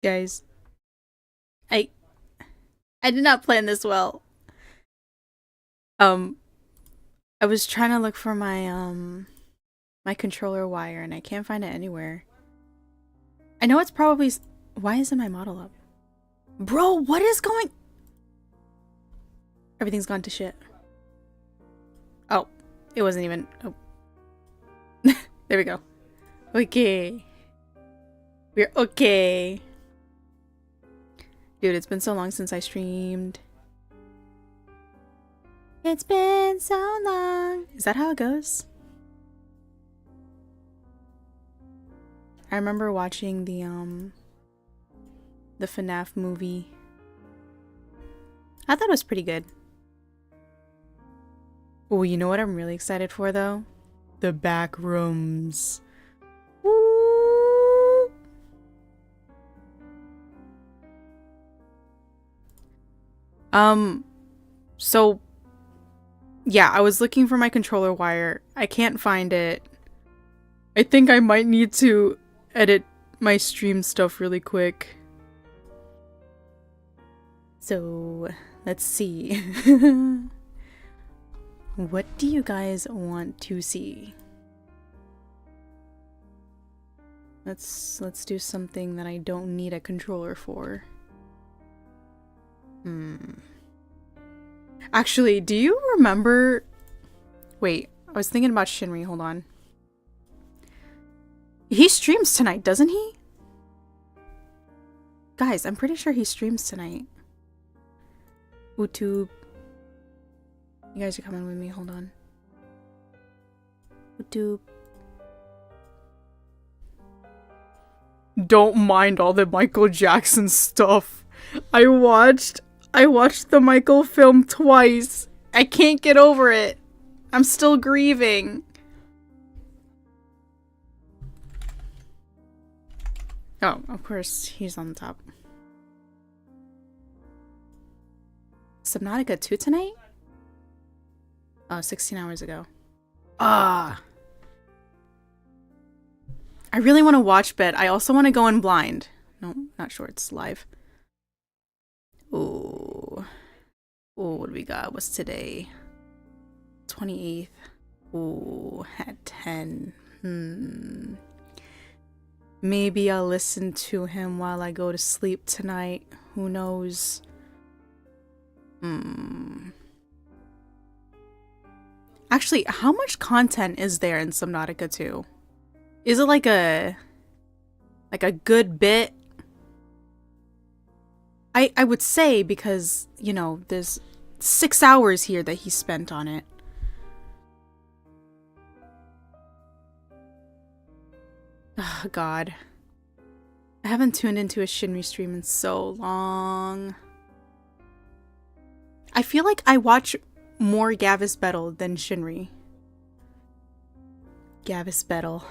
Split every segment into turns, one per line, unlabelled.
Guys, I I did not plan this well. Um, I was trying to look for my controller wire and I can't find it anywhere. I know it's probably why isn't my model up? Bro, what is going? Everything's gone to shit. Oh, it wasn't even. Oh. There we go. Okay. We're okay. Dude, it's been so long since I streamed. It's been so long. Is that how it goes? I remember watching the FNAF movie. I thought it was pretty good. Oh, you know what I'm really excited for though? The back rooms. Woo! So yeah, I was looking for my controller wire. I can't find it. I think I might need to edit my stream stuff really quick. So, let's see. What do you guys want to see? Let's do something that I don't need a controller for. Actually, do you remember... Wait, I was thinking about Shinri, hold on. He streams tonight, doesn't he? Guys, I'm pretty sure he streams tonight. YouTube. You guys are coming with me, hold on. YouTube. Don't mind all the Michael Jackson stuff. I watched the Michael film twice. I can't get over it. I'm still grieving. Oh, of course, he's on the top. Subnautica 2 tonight? Oh, 16 hours ago. Ah. I really want to watch, but I also want to go in blind. No, not shorts, live. Ooh. Ooh, what do we got? What's today? 28th. Ooh, at 10. Maybe I'll listen to him while I go to sleep tonight. Who knows? Actually, how much content is there in Subnautica 2? Is it like a good bit? I would say because, you know, there's 6 hours here that he spent on it. Oh, God. I haven't tuned into a Shinri stream in so long. I feel like I watch more Gavis Battle than Shinri. Gavis Battle.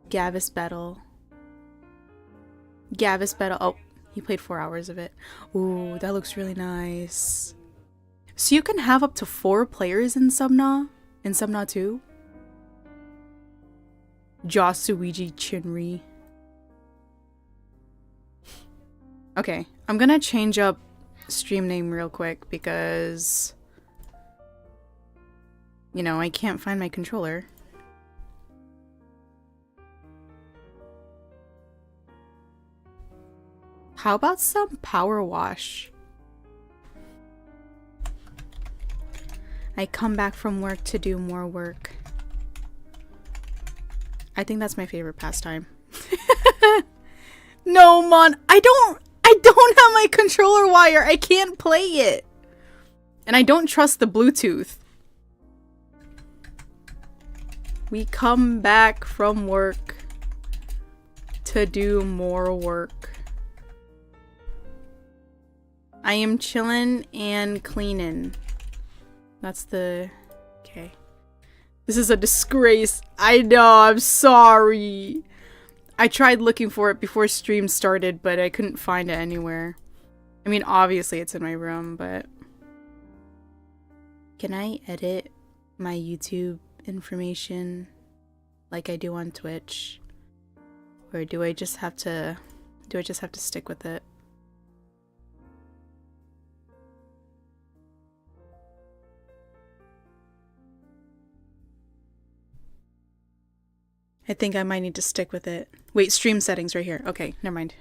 Gavis Battle. Gavis Battle. Oh, he played 4 hours of it. Ooh, that looks really nice. So you can have up to 4 players in Subnautica? In Subnautica 2? Josuiji Shinri. Okay, I'm gonna change up stream name real quick because, you know, I can't find my controller. How about some Powerwash? I come back from work to do more work. I think that's my favorite pastime. No, Mon, I don't have my controller wire. I can't play it. And I don't trust the Bluetooth. We come back from work to do more work. I am chillin' and cleanin'. That's the... Okay. This is a disgrace. I know, I'm sorry. I tried looking for it before stream started, but I couldn't find it anywhere. I mean, obviously it's in my room, but... Can I edit my YouTube information like I do on Twitch? Or do I just have to Do I just have to stick with it? I think I might need to stick with it. Wait, stream settings right here. Okay, never mind.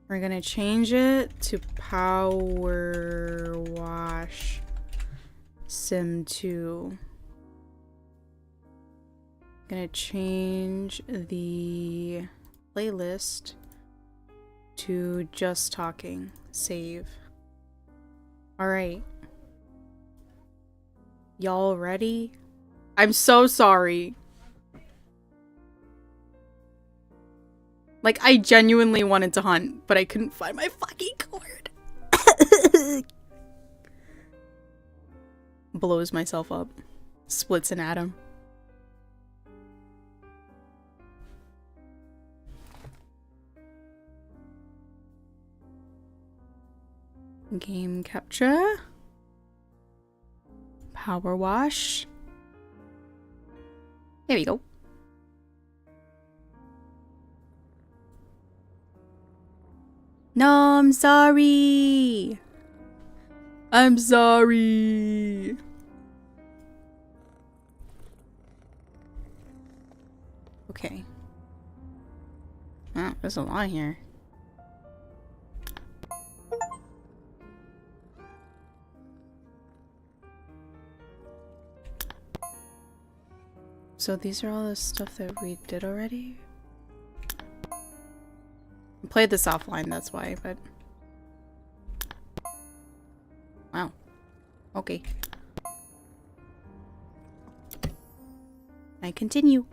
We're gonna change it to Powerwash Sim 2. Gonna change the playlist to just talking. Save. Alright. Y'all ready? I'm so sorry. Like, I genuinely wanted to hunt, but I couldn't find my fucking cord. Blows myself up. Splits an atom. Game capture. Powerwash. There we go. No, I'm sorry. I'm sorry. Okay. Wow, there's a lot here. So these are all the stuff that we did already? I played this offline, that's why, but... Wow. Okay. I continue.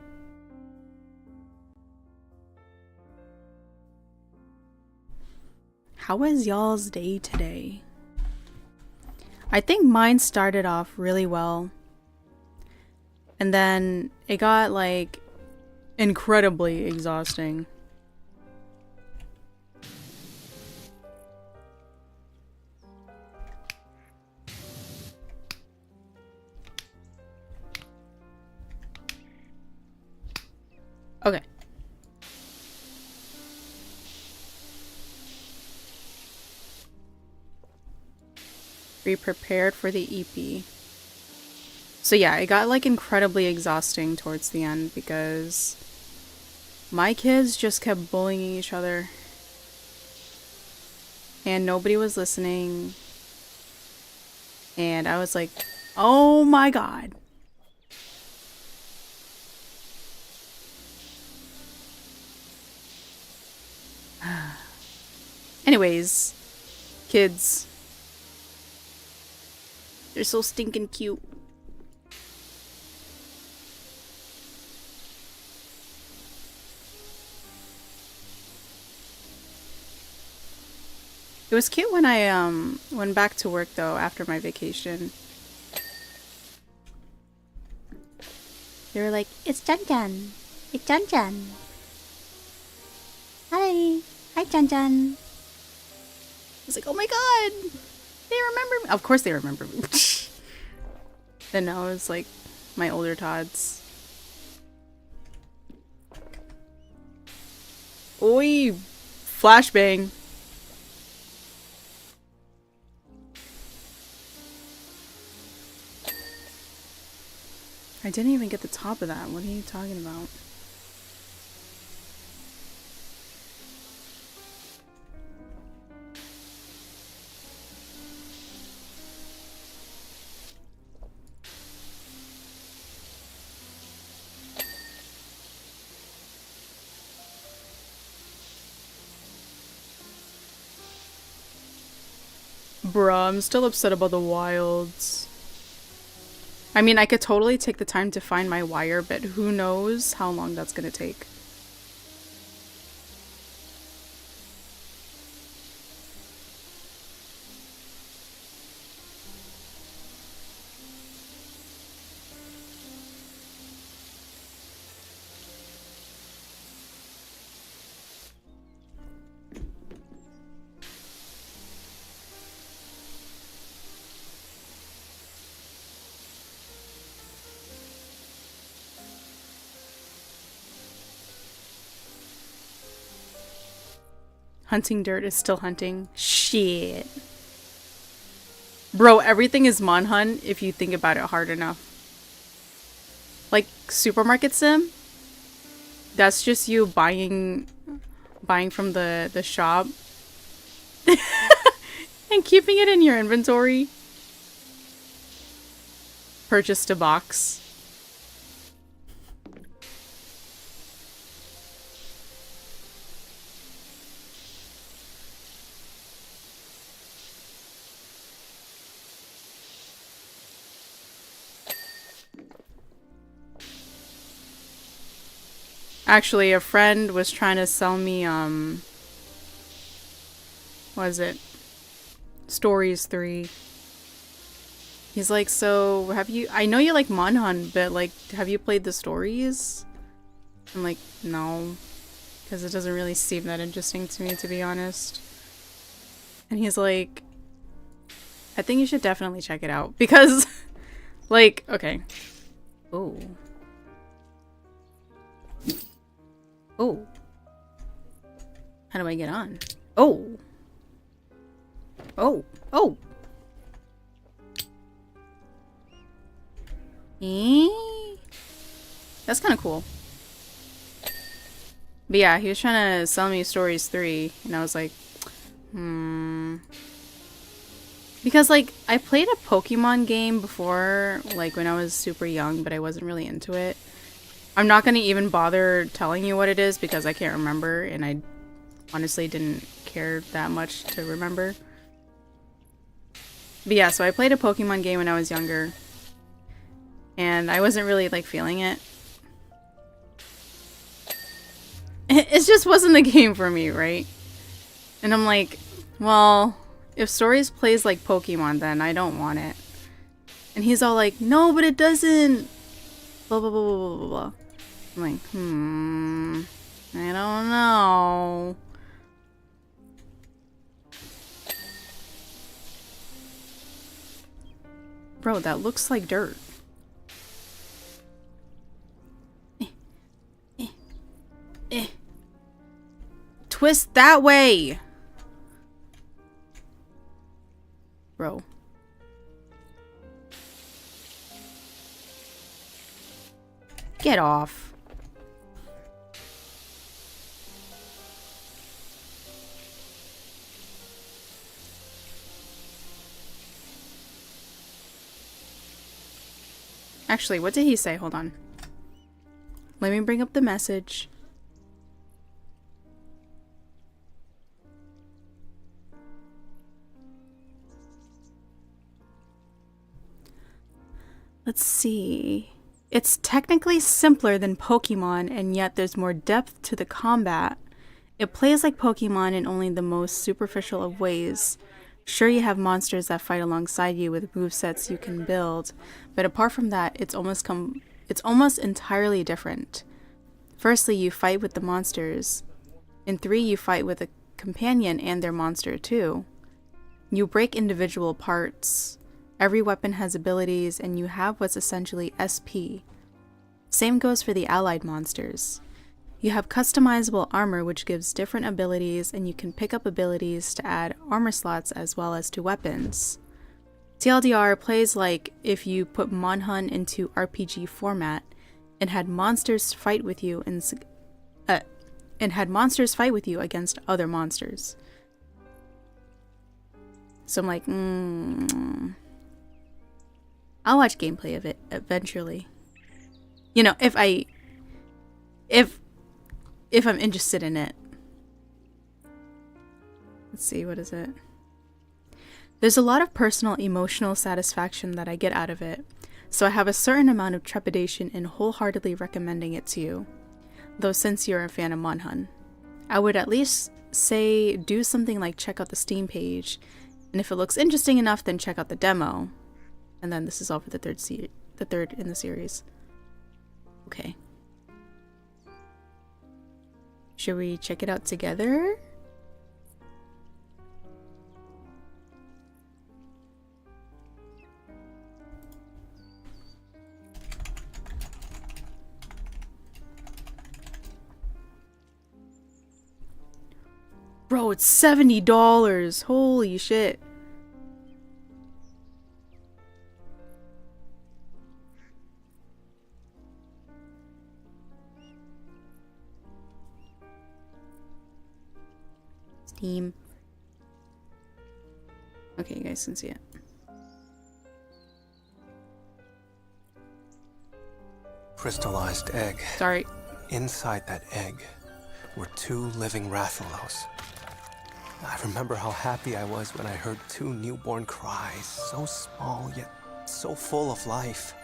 How was y'all's day today? I think mine started off really well. And then it got, like, incredibly exhausting. Okay. Be prepared for the EP. So yeah, it got like incredibly exhausting towards the end because my kids just kept bullying each other. And nobody was listening. And I was like, oh my god. Anyways, kids. They're so stinking cute. It was cute when I went back to work though after my vacation. They were like, "It's Jan. It's Jan. Hi. Hi Jan." I was like, "Oh my god. They remember me." Of course they remember me. Then now it's like my older tots. Oi, flashbang. I didn't even get the top of that. What are you talking about? Bruh, I'm still upset about the wilds. I mean, I could totally take the time to find my wire, but who knows how long that's gonna take. Hunting dirt is still hunting. Shit. Bro, everything is Monhunt if you think about it hard enough. Like Supermarket Sim? That's just you buying from the shop and keeping it in your inventory. Purchased a box. Actually, a friend was trying to sell me, what is it? Stories 3. He's like, so, I know you like Monhunt, but, like, have you played the stories? I'm like, no. Because it doesn't really seem that interesting to me, to be honest. And he's like, I think you should definitely check it out. Because, like, okay. Oh. Oh. How do I get on? Oh. Oh. Oh. That's kind of cool. But yeah, he was trying to sell me Stories 3, and I was like, Because, like, I played a Pokemon game before, like, when I was super young, but I wasn't really into it. I'm not going to even bother telling you what it is because I can't remember, and I honestly didn't care that much to remember. But yeah, so I played a Pokemon game when I was younger, and I wasn't really, like, feeling it. It just wasn't the game for me, right? And I'm like, well, if Stories plays like Pokemon, then I don't want it. And he's all like, no, but it doesn't. Blah, blah, blah, blah, blah, blah. I'm like, I don't know. Bro, that looks like dirt. Twist that way! Bro. Get off. Actually, what did he say? Hold on. Let me bring up the message. Let's see. It's technically simpler than Pokemon, and yet there's more depth to the combat. It plays like Pokemon in only the most superficial of ways. Sure, you have monsters that fight alongside you with movesets you can build, but apart from that, it's almost entirely different. Firstly, you fight with the monsters. In 3, you fight with a companion and their monster too. You break individual parts. Every weapon has abilities, and you have what's essentially SP. Same goes for the allied monsters. You have customizable armor, which gives different abilities, and you can pick up abilities to add armor slots as well as to weapons. TLDR plays like if you put Monhunt into RPG format and had monsters fight with you against other monsters. So I'm like, I'll watch gameplay of it eventually. You know, if I'm interested in it. Let's see, what is it? There's a lot of personal emotional satisfaction that I get out of it, so I have a certain amount of trepidation in wholeheartedly recommending it to you. Though since you're a fan of Monhunt, I would at least say do something like check out the Steam page, and if it looks interesting enough, then check out the demo. And then this is all for the third in the series. Okay. Should we check it out together? Bro, it's $70. Holy shit. Steam. Okay, you guys can see it.
Crystallized egg.
Sorry.
Inside that egg were 2 living Rathalos. I remember how happy I was when I heard 2 newborn cries, so small yet so full of life.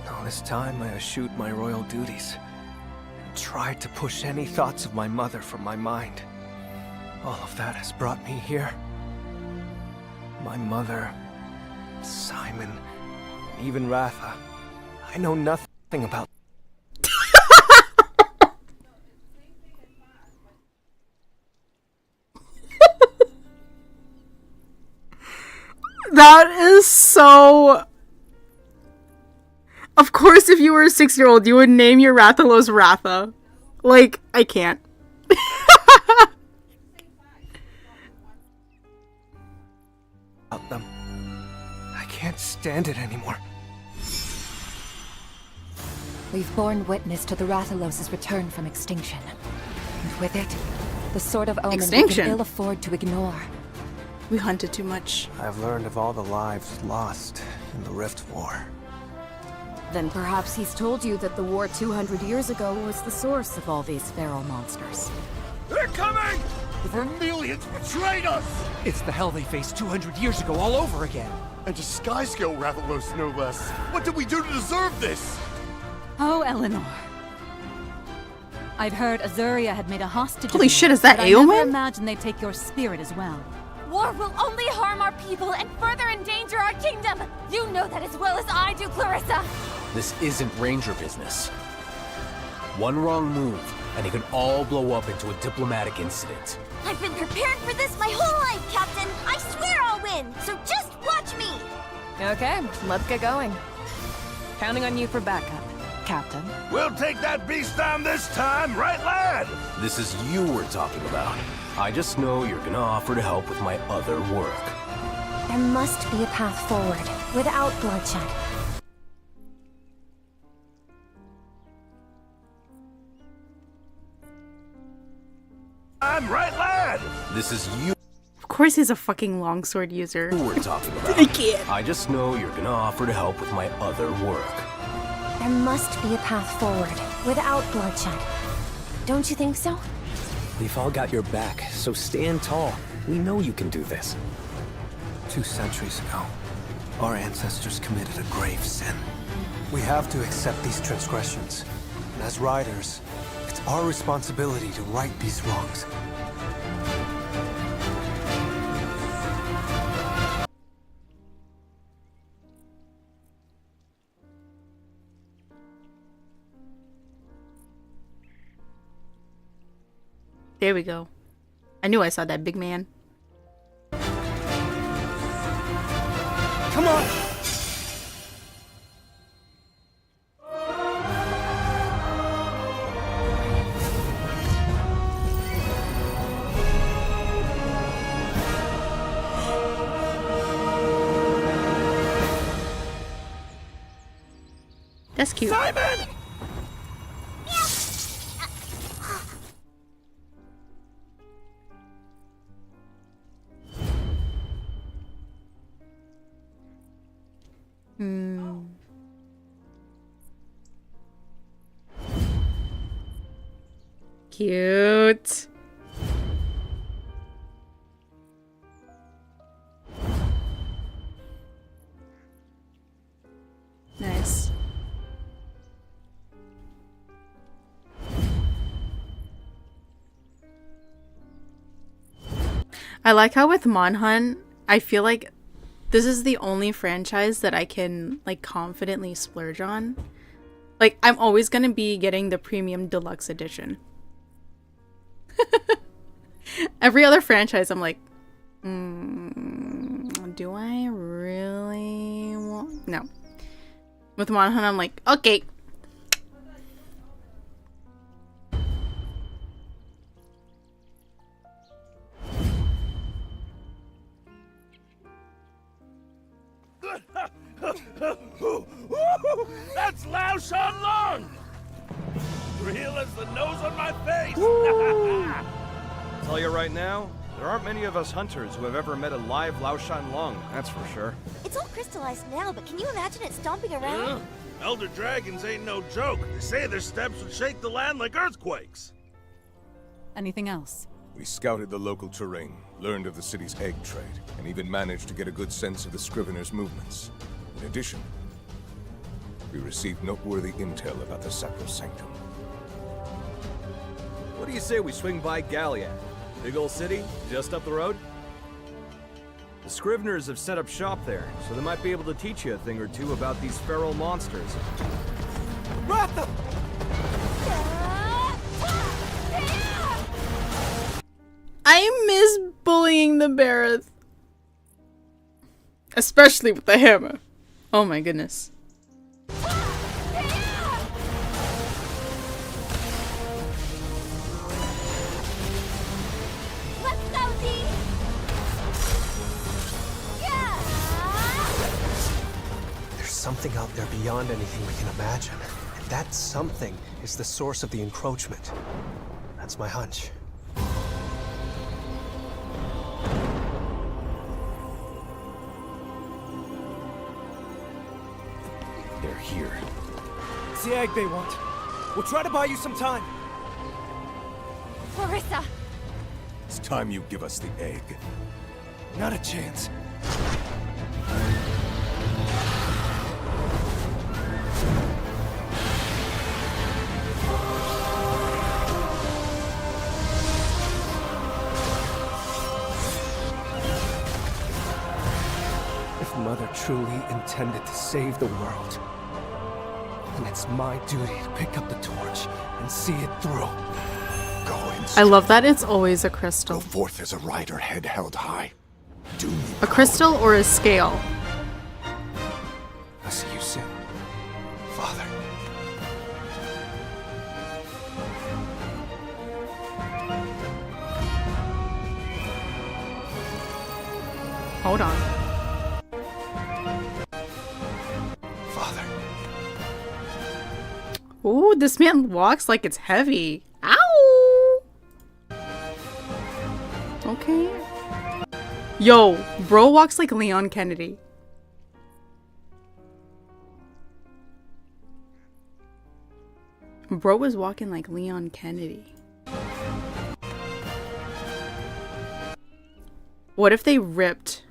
All this time I eschewed my royal duties and tried to push any thoughts of my mother from my mind. All of that has brought me here. My mother, Simon, and even Ratha. I know nothing about.
That is so... Of course, if you were a 6-year-old, you would name your Rathalos Ratha. Like, I can't.
About them. I can't stand it anymore.
We've borne witness to the Rathalos' return from extinction. And with it, the sort of omen we
Extinction?
can ill afford to ignore.
We hunted too much.
I've learned of all the lives lost in the Rift War.
Then perhaps he's told you that the war 200 years ago was the source of all these feral monsters.
They're coming! The Vermilions betrayed us!
It's the hell they faced 200 years ago all over again.
And to sky-scale Rathalos, no less. What did we do to deserve this?
Oh, Eleanor. I'd heard Azuria had made a hostage.
Holy
of
shit,
you,
is that
but I never
Eowyn?
imagined they'd take your spirit as well.
War will only harm our people and further endanger our kingdom! You know that as well as I do, Clarissa!
This isn't Ranger business. One wrong move, and it can all blow up into a diplomatic incident.
I've been prepared for this my whole life, Captain! I swear I'll win, so just watch me!
Okay, let's get going. Counting on you for backup, Captain.
We'll take that beast down this time, right, lad?
This is you we're talking about. I just know you're gonna offer to help with my other work.
There must be a path forward, without bloodshed.
I'm right, lad!
This is you
Of course he's a fucking longsword user.
we're talking about.
I can't.
I just know you're gonna offer to help with my other work.
There must be a path forward, without bloodshed. Don't you think so?
We've all got your back, so stand tall. We know you can do this.
2 centuries ago, our ancestors committed a grave sin. We have to accept these transgressions. And as riders, it's our responsibility to right these wrongs.
There we go. I knew I saw that big man.
Come on!
That's cute.
Simon!
Cute. Nice. I like how with Monhunt, I feel like this is the only franchise that I can like confidently splurge on. Like, I'm always gonna be getting the premium deluxe edition. Every other franchise, I'm like, do I really want? No. With Monhunt, I'm like, okay.
tell you right now, there aren't many of us hunters who have ever met a live Laoshan Lung, that's for sure.
It's all crystallized now, but can you imagine it stomping around?
Yeah. Elder dragons ain't no joke. They say their steps would shake the land like earthquakes.
Anything else?
We scouted the local terrain, learned of the city's egg trade, and even managed to get a good sense of the Scrivener's movements. In addition, we received noteworthy intel about the Sacrosanctum.
What do you say we swing by Galliat? Big old city, just up the road? The Scriveners have set up shop there, so they might be able to teach you a thing or two about these feral monsters.
Ratha!
I miss bullying the Barrett. Especially with the hammer. Oh my goodness.
Something out there beyond anything we can imagine. And that something is the source of the encroachment. That's my hunch.
They're here.
It's the egg they want. We'll try to buy you some time.
Clarissa!
It's time you give us the egg.
Not a chance. Mother truly intended to save the world, and it's my duty to pick up the torch and see it through.
Go in.
I love that it's always a crystal.
Go forth as a rider, head held high. Do me
a crystal or a scale?
I see you soon, Father.
Hold on. Ooh, this man walks like it's heavy. Ow! Okay. Yo, bro walks like Leon Kennedy. Bro was walking like Leon Kennedy. What if they ripped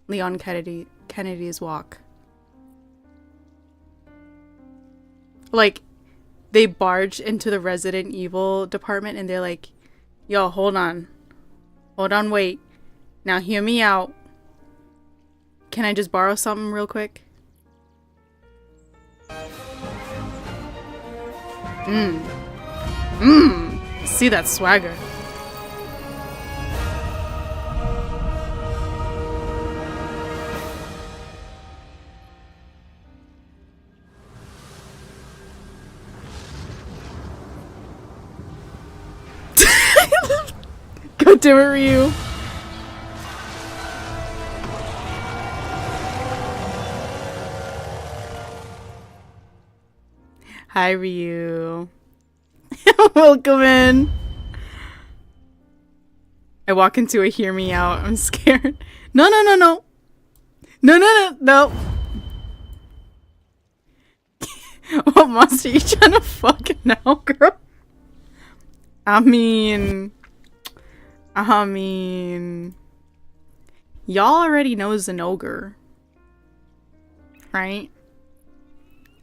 Leon Kennedy's walk? Like, they barge into the Resident Evil department and they're like, yo, hold on. Hold on, wait. Now hear me out. Can I just borrow something real quick? See that swagger. God damn it, Ryu. Hi, Ryu. Welcome in. I walk into a hear me out. I'm scared. No, no, no, no. No, no, no, no. What monster are you trying to fuck now, girl? I mean, y'all already knows an ogre, right?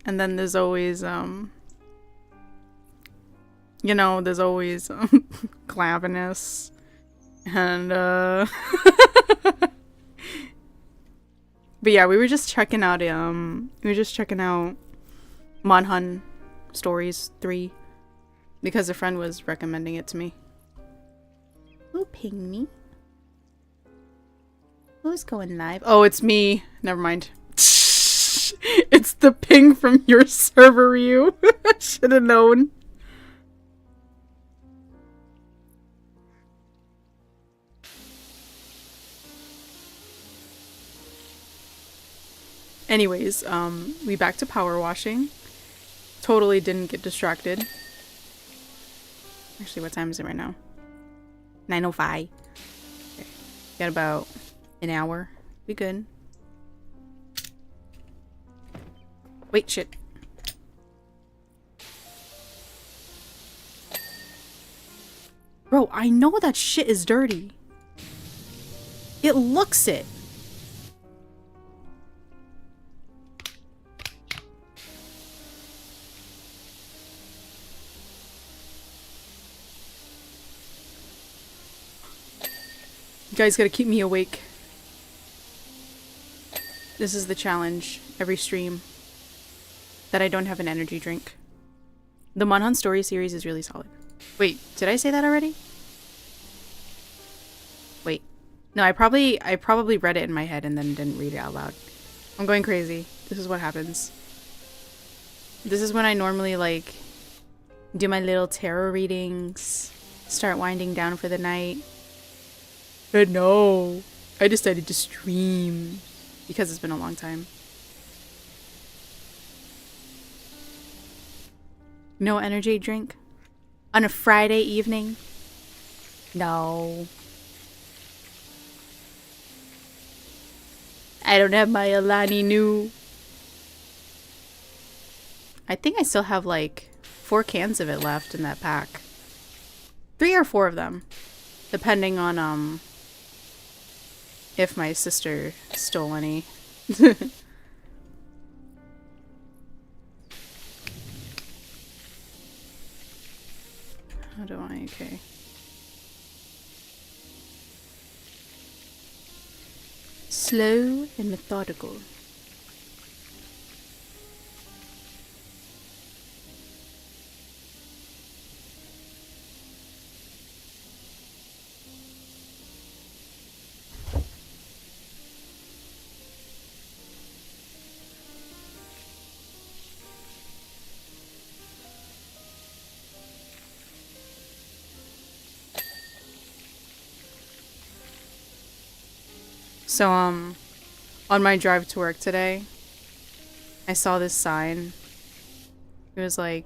And then there's always, you know, there's always, Glavinus, and, but yeah, we were just checking out, Monhun Stories 3, because a friend was recommending it to me. Who pinged me? Who's going live? Oh, it's me. Never mind. It's the ping from your server, you. Should have known. Anyways, we back to power washing. Totally didn't get distracted. Actually, what time is it right now? 9:05. Okay. Got about an hour. We good. Wait, shit. Bro, I know that shit is dirty. It looks it. You guys gotta keep me awake. This is the challenge every stream. That I don't have an energy drink. The Monhan story series is really solid. Wait, did I say that already? Wait. No, I probably read it in my head and then didn't read it out loud. I'm going crazy. This is what happens. This is when I normally like do my little tarot readings, start winding down for the night. But no, I decided to stream because it's been a long time. No energy drink? On a Friday evening? No. I don't have my Alani Nu. I think I still have like 4 cans of it left in that pack. 3 or 4 of them. Depending on if my sister stole any. How do I? Okay. Slow and methodical. So, on my drive to work today, I saw this sign. It was like,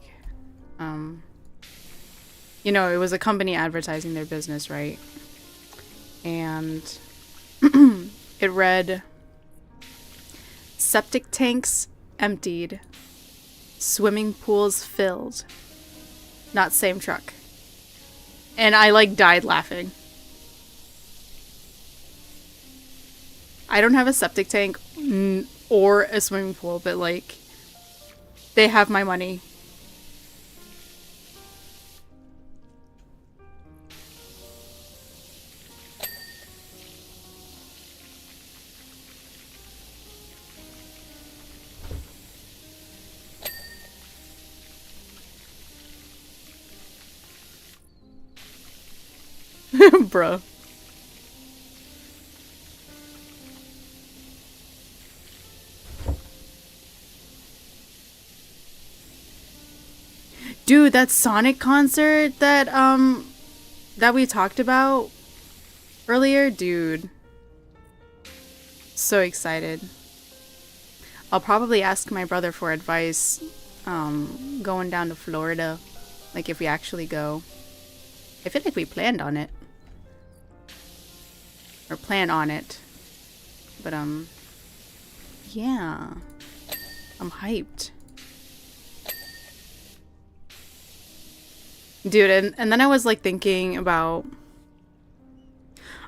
you know, it was a company advertising their business, right? And it read, septic tanks emptied, swimming pools filled, not same truck. And I like died laughing. I don't have a septic tank or a swimming pool, but like, they have my money. Bro. Dude, that Sonic concert that we talked about earlier, dude. So excited. I'll probably ask my brother for advice going down to Florida, like if we actually go. I feel like we planned on it. Or plan on it. But yeah. I'm hyped. Dude, and then I was like thinking about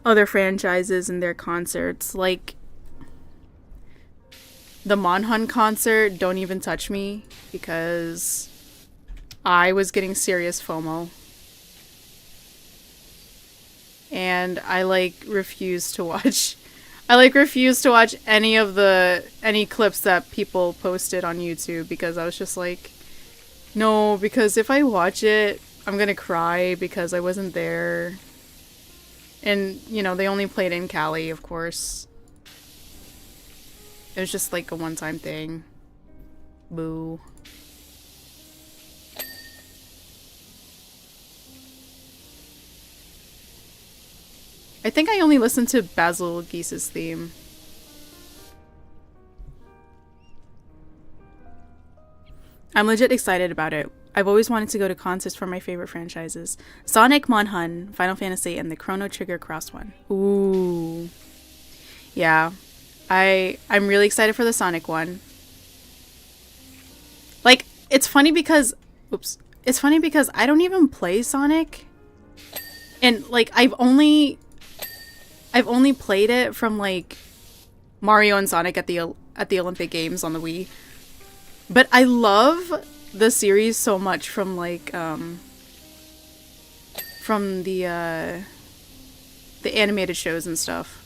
other franchises and their concerts. Like the Monhan concert, Don't Even Touch Me, because I was getting serious FOMO. And I like refuse to watch any clips that people posted on YouTube, because I was just like, no, because if I watch it, I'm gonna cry because I wasn't there. And, you know, they only played in Cali, of course. It was just like a one-time thing. Boo. I think I only listened to Basil Geese's theme. I'm legit excited about it. I've always wanted to go to concerts for my favorite franchises. Sonic, Monhun, Final Fantasy, and the Chrono Trigger Cross one. Ooh. Yeah. I'm really excited for the Sonic one. Like, it's funny because... Oops. It's funny because I don't even play Sonic. And, like, I've only played it from, like, Mario and Sonic at the Olympic Games on the Wii. But I love the series so much from, like, from the animated shows and stuff.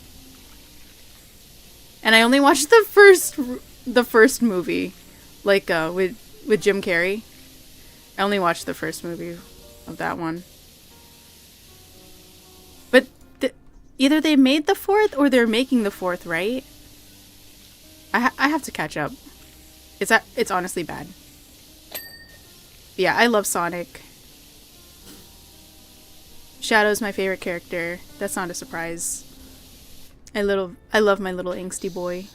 And I only watched the first movie, like, with Jim Carrey. I only watched the first movie of that one. But either they made the fourth or they're making the fourth, right? I have to catch up. It's honestly bad. Yeah, I love Sonic. Shadow's my favorite character. That's not a surprise. I love my little angsty boy.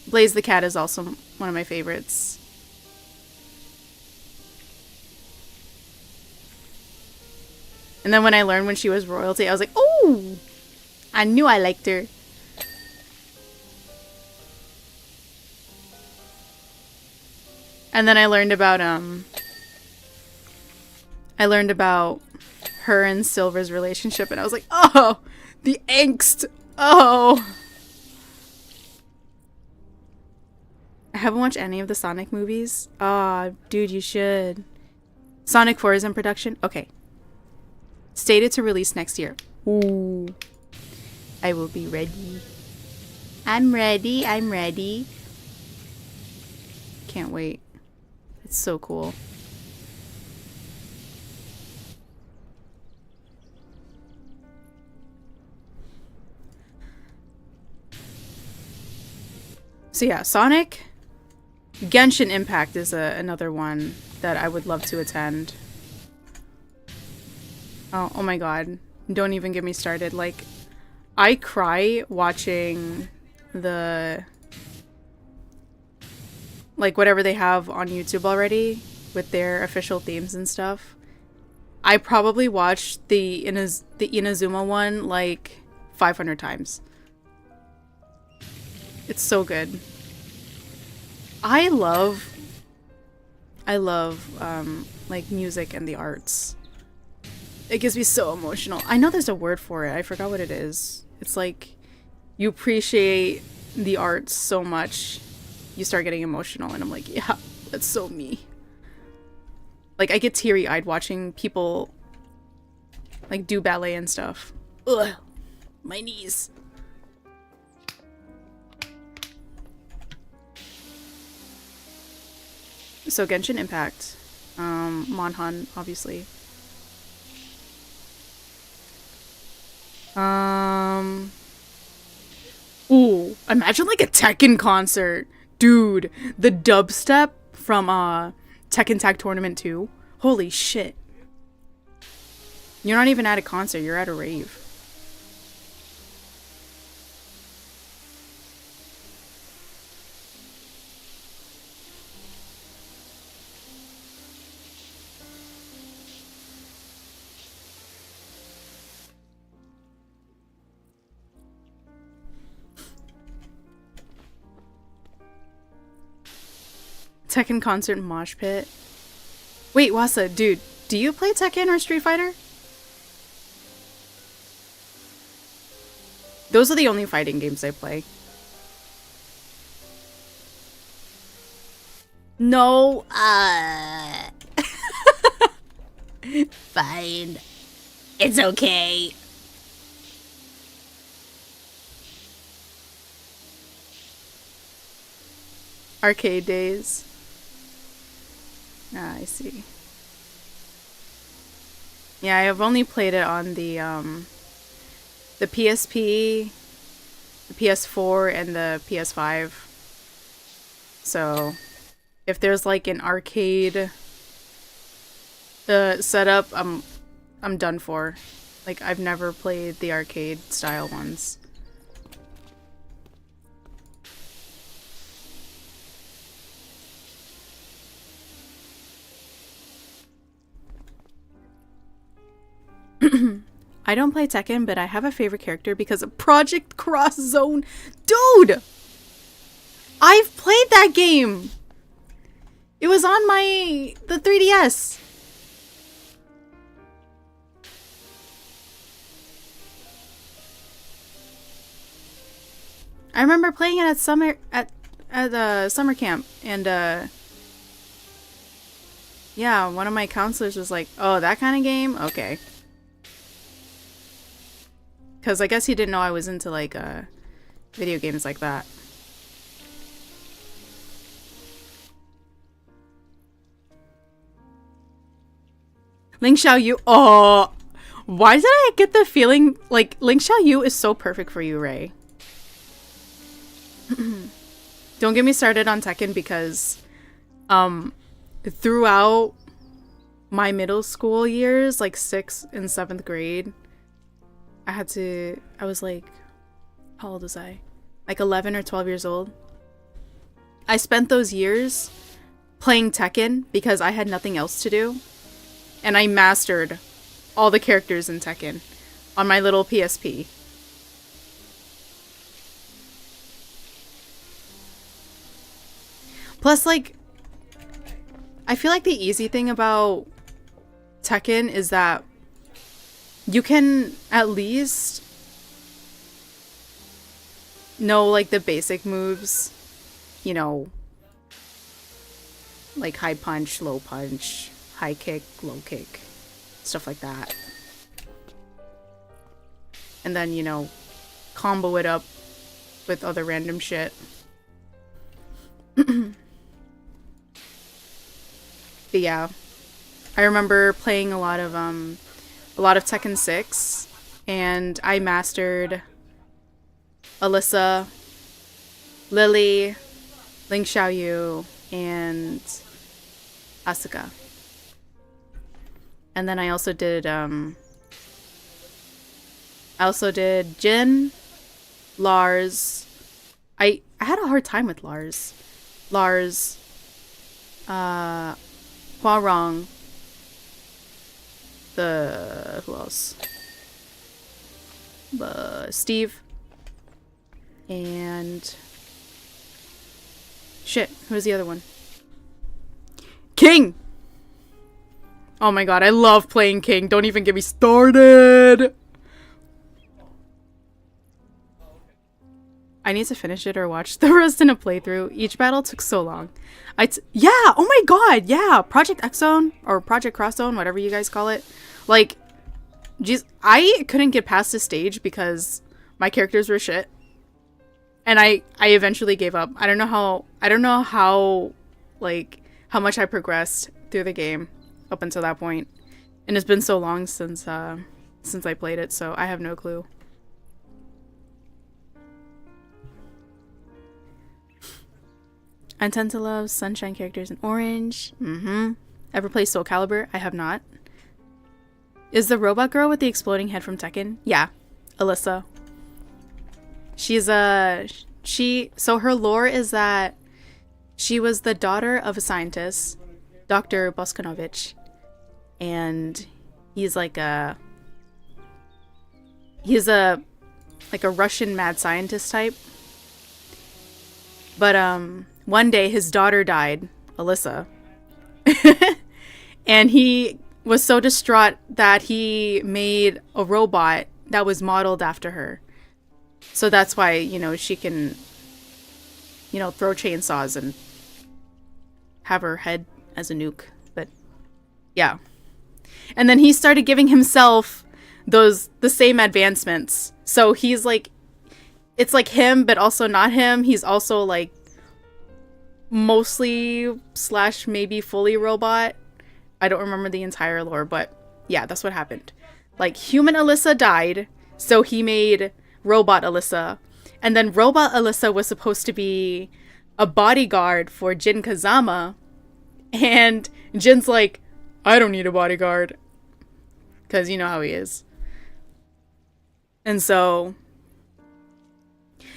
Blaze the cat is also one of my favorites. And then when I learned when she was royalty, I was like, oh! I knew I liked her. And then I learned about her and Silver's relationship, and I was like, oh, the angst. Oh. I haven't watched any of the Sonic movies. Ah, dude, you should. Sonic 4 is in production? Okay. Stated to release next year. Ooh. I will be ready. I'm ready. I'm ready. Can't wait. It's so cool. So yeah, Sonic. Genshin Impact is another one that I would love to attend. Oh my god. Don't even get me started. Like, I cry watching the... like, whatever they have on YouTube already with their official themes and stuff. I probably watched the Inazuma one, like, 500 times. It's so good. I love, like, music and the arts. It gets me so emotional. I know there's a word for it. I forgot what it is. It's like, you appreciate the arts so much, you start getting emotional. And I'm like, yeah, that's so me. Like, I get teary-eyed watching people, like, do ballet and stuff. Ugh. My knees. So Genshin Impact, Monhan, obviously. Ooh, imagine like a Tekken concert, dude. The dubstep from Tekken Tag Tournament 2. Holy shit! You're not even at a concert; you're at a rave. Tekken concert mosh pit. Wait, Wasa, dude, do you play Tekken or Street Fighter? Those are the only fighting games I play. No, fine. It's okay. Arcade days. Ah, I see. Yeah, I've only played it on the PSP, the PS4, and the PS5. So, if there's like an arcade setup, I'm done for. Like, I've never played the arcade style ones. I don't play Tekken, but I have a favorite character because of Project Cross Zone. Dude! I've played that game! It was on the 3DS. I remember playing it at summer camp, and yeah, one of my counselors was like, "Oh, that kind of game? Okay." Because I guess he didn't know I was into like video games like that. Ling Xiaoyu. Oh, why did I get the feeling like Ling Xiaoyu is so perfect for you, Ray? Don't get me started on Tekken because throughout my middle school years, like 6th and 7th grade, I was like, how old was I? Like 11 or 12 years old. I spent those years playing Tekken because I had nothing else to do. And I mastered all the characters in Tekken on my little PSP. Plus, like, I feel like the easy thing about Tekken is that you can at least know, like, the basic moves. You know, like high punch, low punch, high kick, low kick, stuff like that. And then, you know, combo it up with other random shit. But yeah, I remember playing a lot of Tekken 6, and I mastered Alyssa, Lily, Ling Xiaoyu, and Asuka. And then I also did Jin, Lars. I had a hard time with Lars. Hua-Rong. Who else? Steve. And shit, who's the other one? King! Oh my god, I love playing King. Don't even get me started! I need to finish it or watch the rest in a playthrough. Each battle took so long. Yeah, oh my god, yeah! Project X Zone, or Project Cross Zone, whatever you guys call it. Like, geez, I couldn't get past this stage because my characters were shit. And I eventually gave up. I don't know how much I progressed through the game up until that point. And it's been so long since I played it, so I have no clue. I tend to love sunshine characters in orange. Ever played Soul Calibur? I have not. Is the robot girl with the exploding head from Tekken? Yeah, Alyssa. So her lore is that she was the daughter of a scientist, Dr. Boskanovich, and he's like a Russian mad scientist type. But one day his daughter died, Alyssa. And he was so distraught that he made a robot that was modeled after her. So that's why, you know, she can, you know, throw chainsaws and have her head as a nuke. But yeah. And then he started giving himself the same advancements. So he's like, it's like him, but also not him. He's also like mostly / maybe fully robot. I don't remember the entire lore, but yeah, that's what happened. Like, human Alyssa died, so he made robot Alyssa. And then robot Alyssa was supposed to be a bodyguard for Jin Kazama. And Jin's like, I don't need a bodyguard. Because you know how he is. And so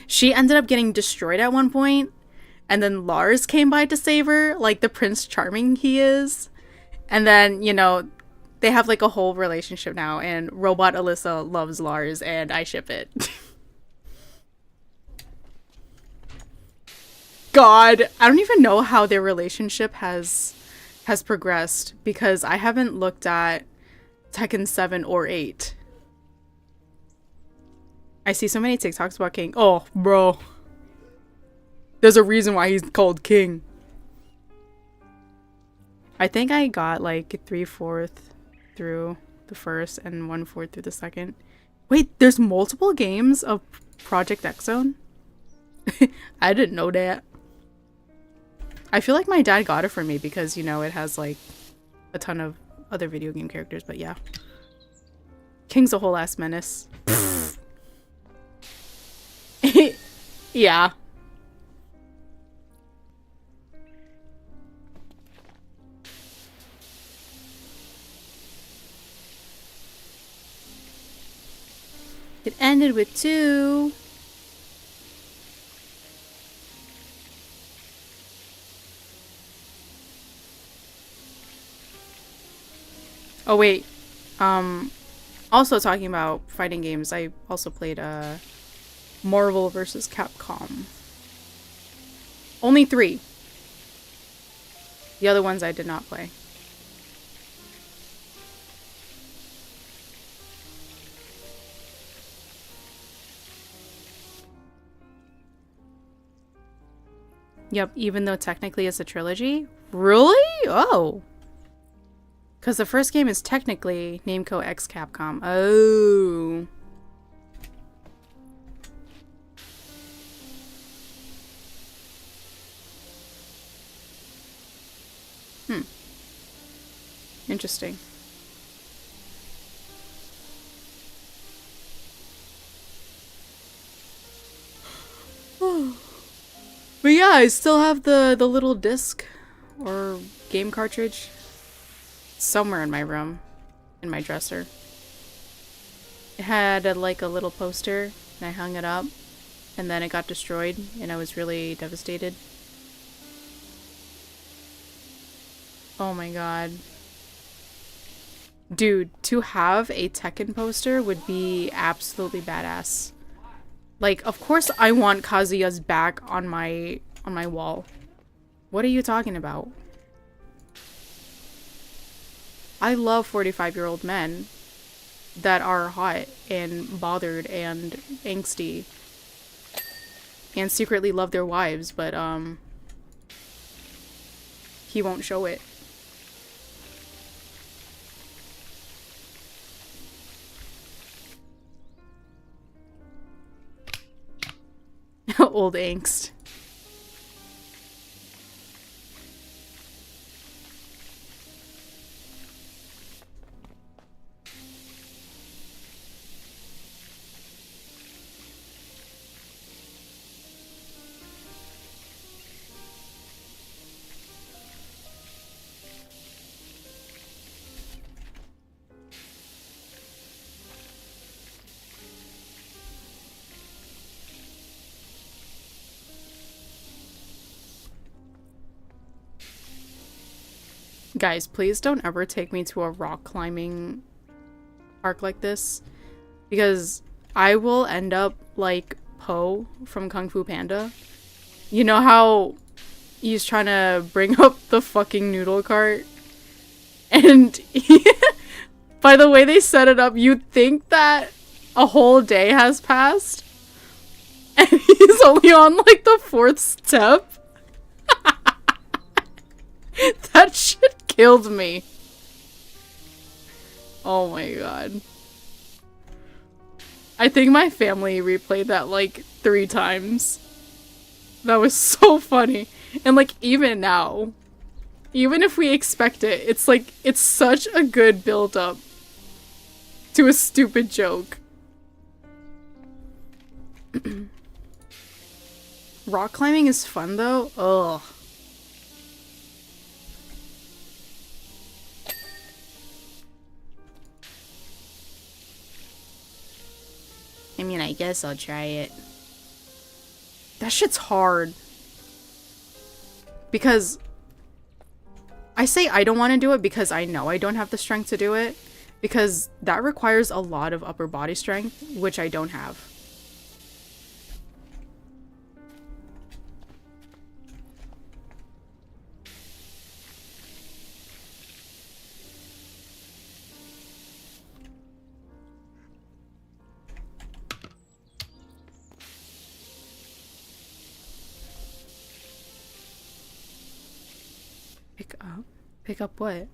she ended up getting destroyed at one point. And then Lars came by to save her, like the Prince Charming he is. And then, you know, They have like a whole relationship now, and Robot Alyssa loves Lars, and I ship it. God, I don't even know how their relationship has progressed, because I haven't looked at Tekken 7 or 8. I see so many TikToks about King. Oh, bro. There's a reason why he's called King. I think I got like 3/4 through the first and 1/4 through the second. Wait, there's multiple games of Project X Zone? I didn't know that. I feel like my dad got it for me because, you know, it has like a ton of other video game characters, but yeah. King's a whole ass menace. Yeah. It ended with 2. Oh wait, also talking about fighting games, I also played Marvel vs. Capcom. Only 3. The other ones I did not play. Yep, even though technically it's a trilogy? Really? Oh. Because the first game is technically Namco X Capcom. Oh. Interesting. But yeah, I still have the little disc or game cartridge somewhere in my room, in my dresser. It had like a little poster, and I hung it up, and then it got destroyed, and I was really devastated. Oh my god. Dude, to have a Tekken poster would be absolutely badass. Like, of course I want Kazuya's back on my wall. What are you talking about? I love 45-year-old men that are hot and bothered and angsty and secretly love their wives, but he won't show it. Old angst. Guys, please don't ever take me to a rock climbing park like this, because I will end up like Po from Kung Fu Panda. You know how he's trying to bring up the fucking noodle cart? And by the way they set it up, you'd think that a whole day has passed. And he's only on like the 4th step. That shit killed me. Oh my god. I think my family replayed that like 3 times. That was so funny. And like even now, even if we expect it, it's like, it's such a good build up to a stupid joke. Rock climbing is fun though. Ugh. I mean, I guess I'll try it. That shit's hard. Because I say I don't want to do it because I know I don't have the strength to do it, because that requires a lot of upper body strength, which I don't have. Pick up what?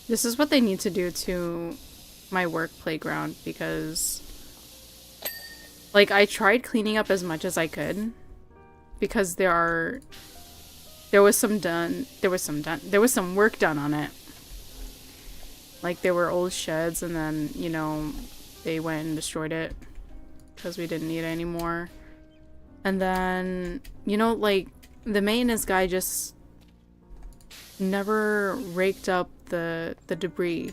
This is what they need to do to my work playground, because like I tried cleaning up as much as I could, because there was some work done on it. Like there were old sheds, and then, you know, they went and destroyed it because we didn't need it anymore. And then, you know, like the maintenance guy just never raked up the debris,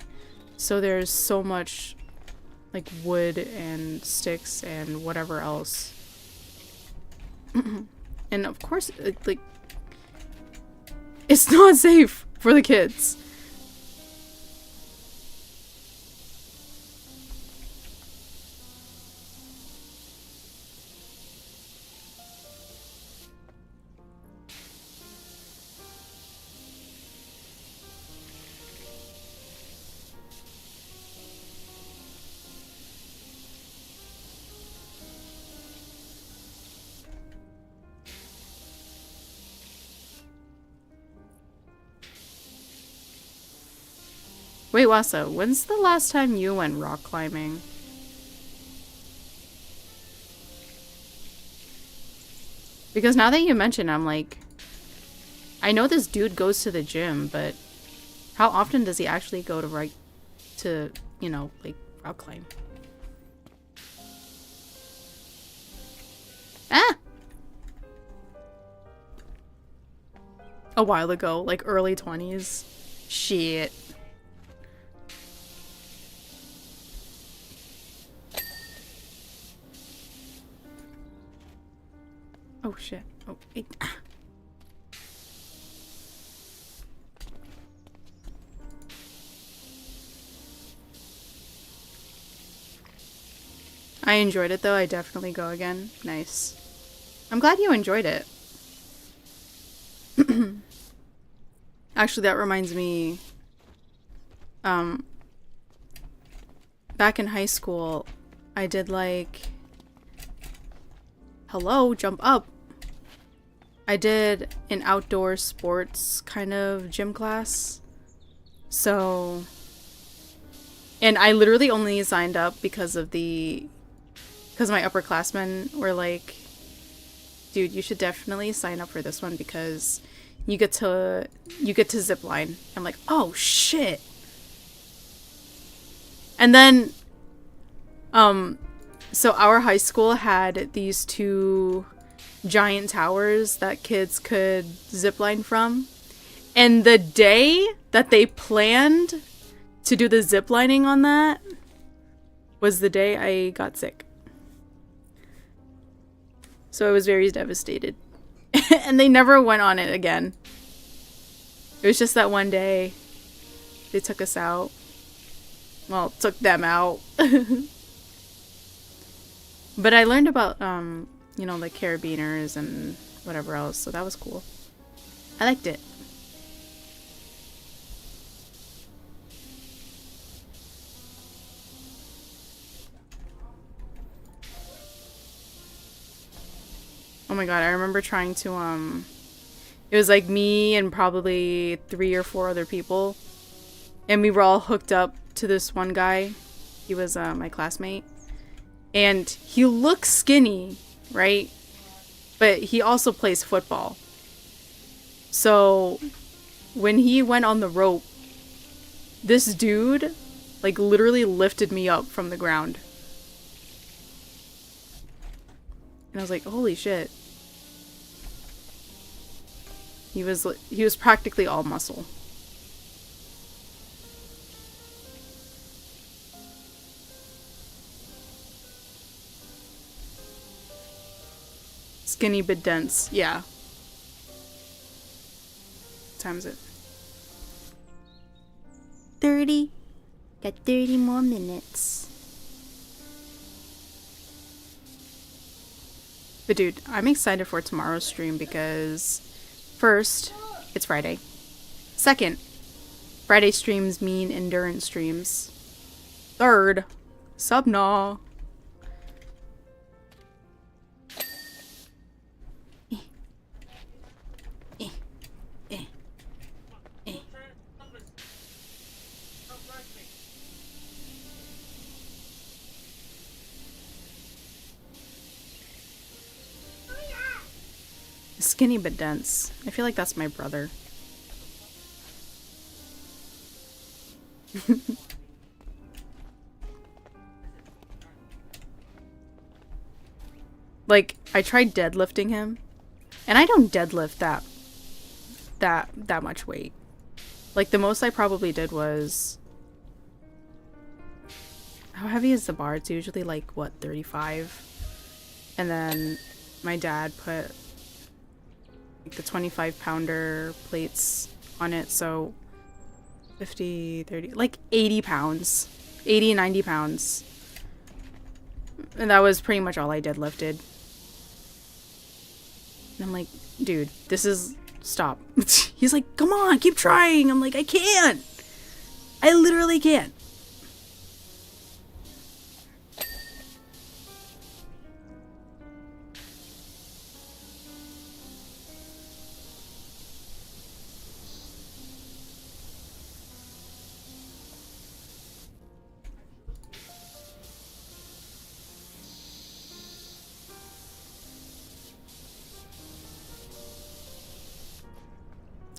so there's so much like wood and sticks and whatever else. And of course, like, it's not safe for the kids. Wait, Wasa, when's the last time you went rock climbing? Because now that you mention, I'm like, I know this dude goes to the gym, but how often does he actually go to, you know, like, rock climb? Ah! A while ago, like early 20s. Shit. Oh shit. Oh, it, ah. I enjoyed it though. I definitely go again. Nice. I'm glad you enjoyed it. Actually, that reminds me, back in high school, I did like, hello, jump up. I did an outdoor sports kind of gym class. So, and I literally only signed up because my upperclassmen were like, dude, you should definitely sign up for this one because you get to zip line. I'm like, oh shit. And then, so our high school had these two giant towers that kids could zipline from. And the day that they planned to do the ziplining on that was the day I got sick. So I was very devastated. And they never went on it again. It was just that one day they took us out. Well, took them out. But I learned about, you know, the carabiners and whatever else, so that was cool. I liked it. Oh my god, I remember trying to, it was like me and probably 3 or 4 other people. And we were all hooked up to this one guy. He was my classmate. And he looks skinny, right? But he also plays football. So when he went on the rope, This dude, like, literally lifted me up from the ground. And I was like, holy shit. He was practically all muscle. Skinny but dense, yeah. What time is it? 30. Got 30 more minutes. But dude, I'm excited for tomorrow's stream because first, it's Friday. Second, Friday streams mean endurance streams. Third, Subna. Skinny but dense. I feel like that's my brother. Like, I tried deadlifting him, and I don't deadlift that much weight. Like, the most I probably did was... How heavy is the bar? It's usually like, what, 35? And then my dad put like the 25-pounder plates on it, so 50, 30, like 80 pounds. 80, 90 pounds. And that was pretty much all I deadlifted. And I'm like, dude, this is... Stop. He's like, come on, keep trying. I'm like, I can't. I literally can't.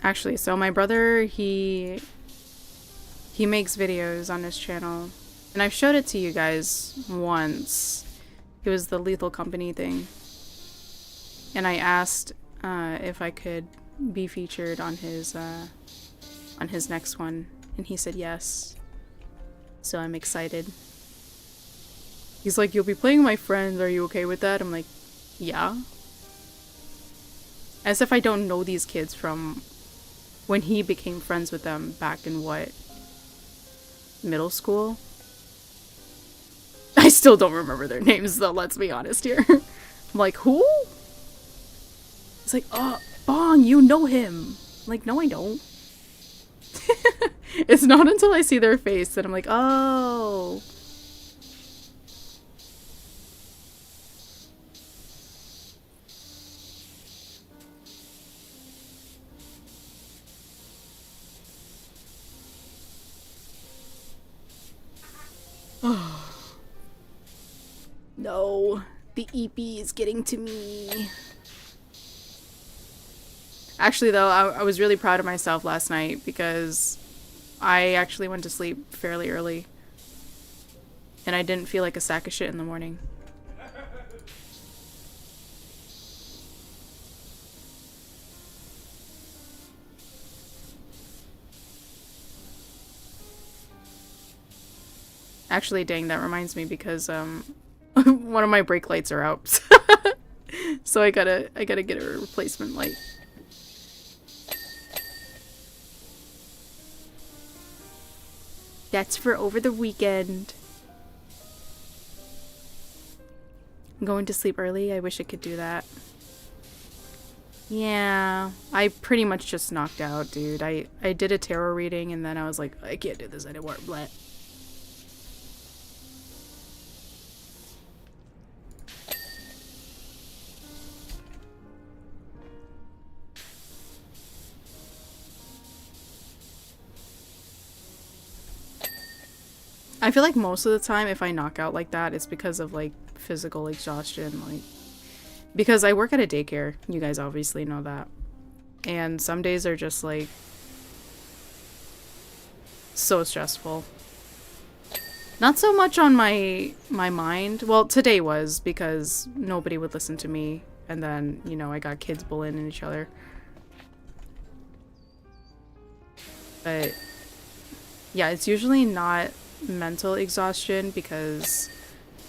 Actually, so my brother, he makes videos on his channel. And I've showed it to you guys once. It was the Lethal Company thing. And I asked if I could be featured on his next one. And he said yes. So I'm excited. He's like, you'll be playing with my friends. Are you okay with that? I'm like, yeah. As if I don't know these kids from... when he became friends with them back in what? Middle school? I still don't remember their names though, let's be honest here. I'm like, who? It's like, oh, Bong, you know him. I'm like, no I don't. It's not until I see their face that I'm like, oh. No, the EP is getting to me. Actually, though, I was really proud of myself last night because I actually went to sleep fairly early. And I didn't feel like a sack of shit in the morning. Actually, dang, that reminds me because one of my brake lights are out. So I gotta get a replacement light. That's for over the weekend. I'm going to sleep early. I wish I could do that. Yeah, I pretty much just knocked out, dude. I did a tarot reading and then I was like, I can't do this anymore. Blah. I feel like most of the time if I knock out like that, it's because of like physical exhaustion, like because I work at a daycare. You guys obviously know that. And some days are just like so stressful. Not so much on my mind. Well, today was, because nobody would listen to me. And then, you know, I got kids bullying each other. But yeah, it's usually not mental exhaustion because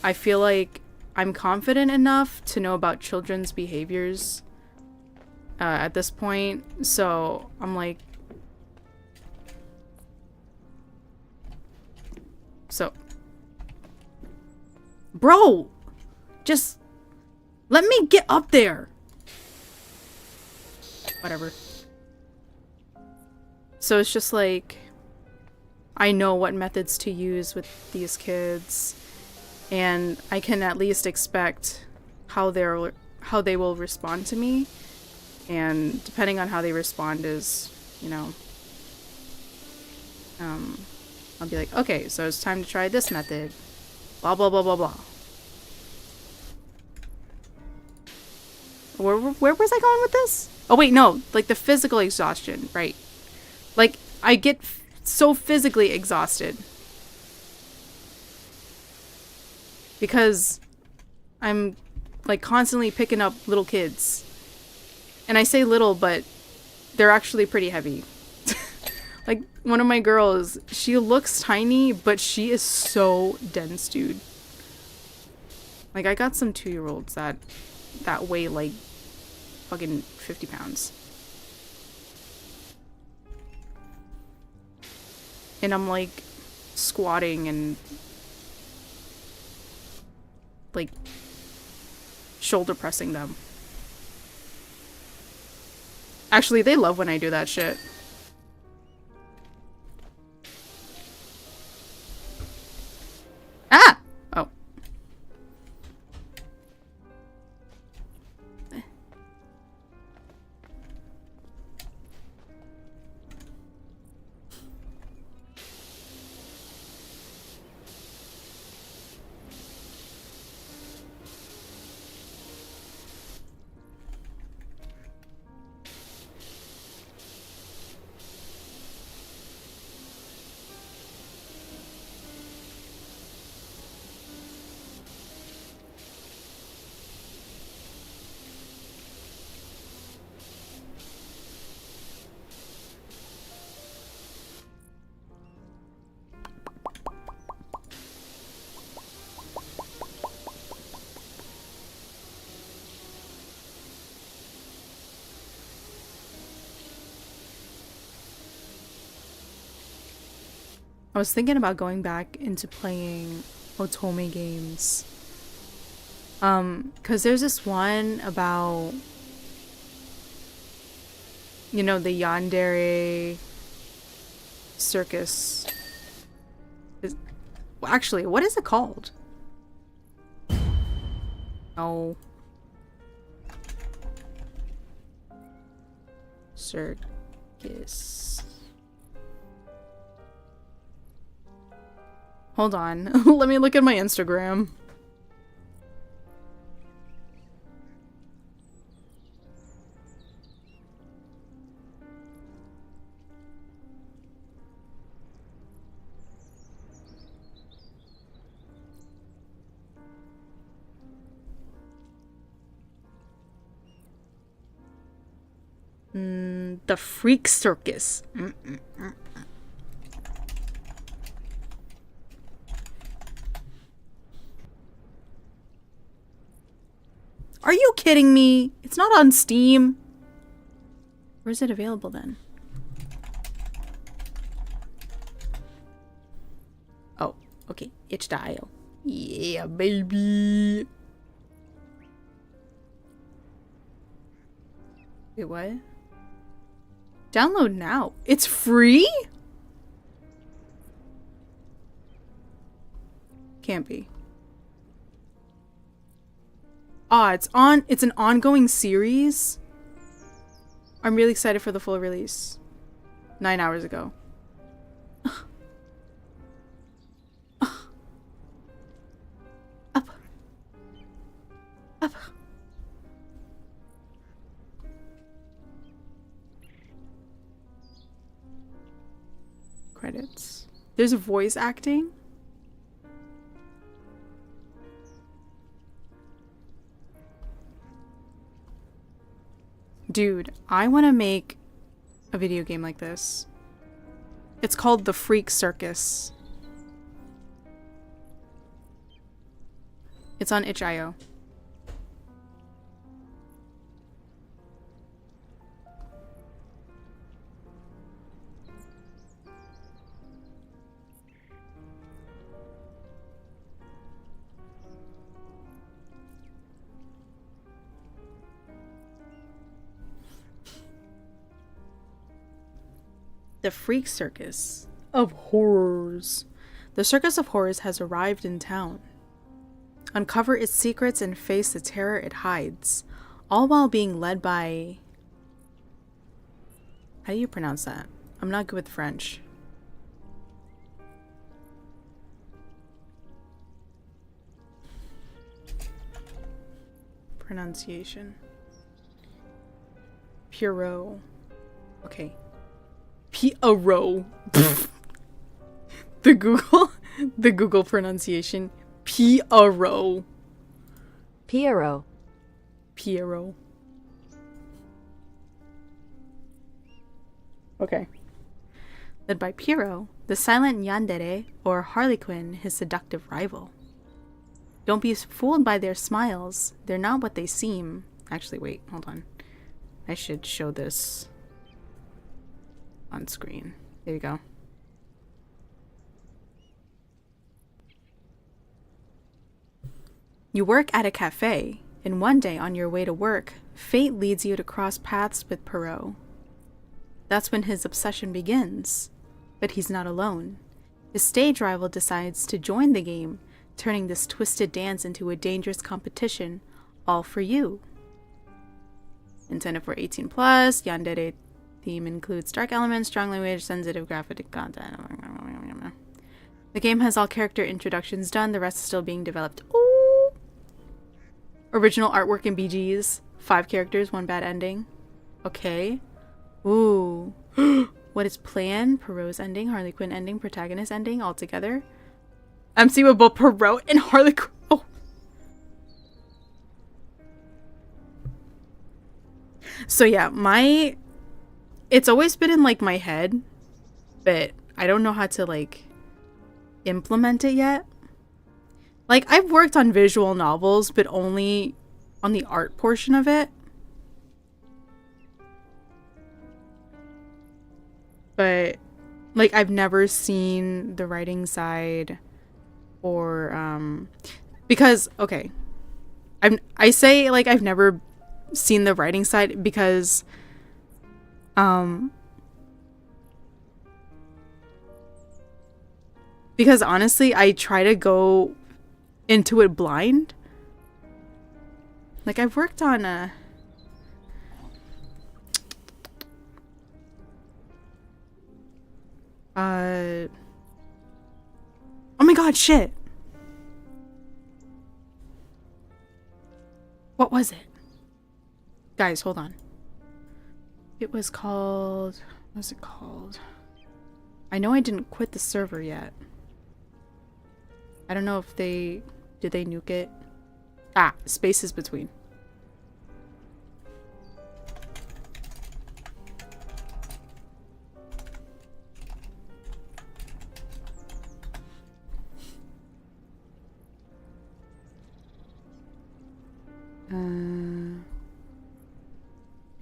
I feel like I'm confident enough to know about children's behaviors at this point. So I'm like, bro, just let me get up there. Whatever. So it's just like, I know what methods to use with these kids, and I can at least expect how they will respond to me, and depending on how they respond is, you know, I'll be like, okay, so it's time to try this method. Blah, blah, blah, blah, blah. Where was I going with this? Oh, wait, no. Like, the physical exhaustion, right. Like, I get so physically exhausted. Because I'm, like, constantly picking up little kids. And I say little, but they're actually pretty heavy. Like, one of my girls, she looks tiny, but she is so dense, dude. Like, I got some 2-year-olds that weigh, like, fucking 50 pounds. And I'm, like, squatting and, like, shoulder pressing them. Actually, they love when I do that shit. Ah! Oh. I was thinking about going back into playing Otome games. 'Cause there's this one about, you know, the Yandere circus. Actually, what is it called? Oh. Circus. Hold on. Let me look at my Instagram. The Freak Circus. Are you kidding me? It's not on Steam. Where is it available then? Oh, okay. Itch dial. Yeah, baby. Wait, what? Download now. It's free? Can't be. Ah, it's an ongoing series. I'm really excited for the full release. 9 hours ago. Up. Up. Credits. There's voice acting. Dude, I want to make a video game like this. It's called The Freak Circus. It's on itch.io. The Freak Circus of Horrors. The Circus of Horrors has arrived in town. Uncover its secrets and face the terror it hides, all while being led by... How do you pronounce that? I'm not good with French. Pronunciation. Pierrot. Okay. Pierrot. The Google pronunciation. Pierrot.
Pierrot.
Pierrot. Okay. Led by Pierrot, the silent yandere, or Harlequin, his seductive rival. Don't be fooled by their smiles. They're not what they seem. Actually, wait, hold on. I should show this on screen. There you go. You work at a cafe, and one day on your way to work, fate leads you to cross paths with Perot. That's when his obsession begins. But he's not alone. His stage rival decides to join the game, turning this twisted dance into a dangerous competition, all for you. Intended for 18+, yandere theme includes dark elements, strong language, sensitive graphic content. The game has all character introductions done, the rest is still being developed. Ooh. Original artwork and BGs. 5 characters, 1 bad ending. Okay. Ooh. What is planned? Perot's ending, Harley Quinn ending, protagonist ending, all together. MC with both Perot and Harley Quinn. Oh. So yeah, it's always been in like my head, but I don't know how to like implement it yet. Like I've worked on visual novels, but only on the art portion of it. But like I've never seen the writing side or because okay. I say like I've never seen the writing side because honestly I try to go into it blind. Like I've worked on oh my god, shit. What was it? Guys, hold on. It was called... What was it called? I know I didn't quit the server yet. I don't know if they... Did they nuke it? Ah, Spaces Between.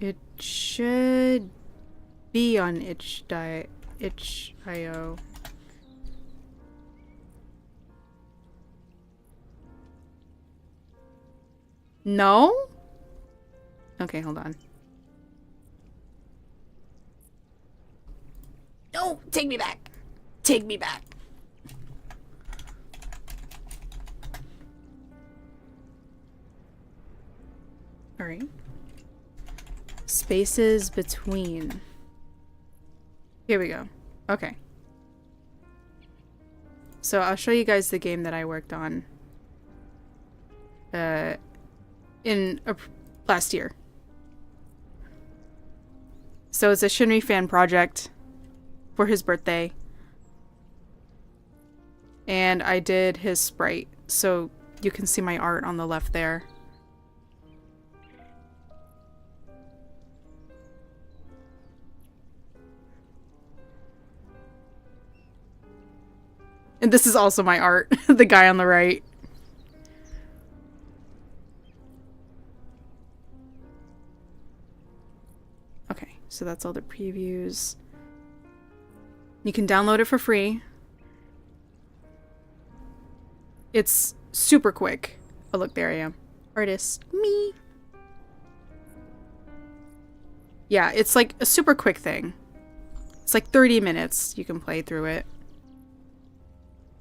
It should be on itch.io. No? Okay, hold on. No, take me back. Take me back. All right. Spaces Between. Here we go. Okay. So I'll show you guys the game that I worked on last year. So it's a Shinri fan project for his birthday. And I did his sprite, so you can see my art on the left there. And this is also my art, the guy on the right. Okay, so that's all the previews. You can download it for free. It's super quick. Oh, look, there I am. Artist, me. Yeah, it's like a super quick thing. It's like 30 minutes you can play through it.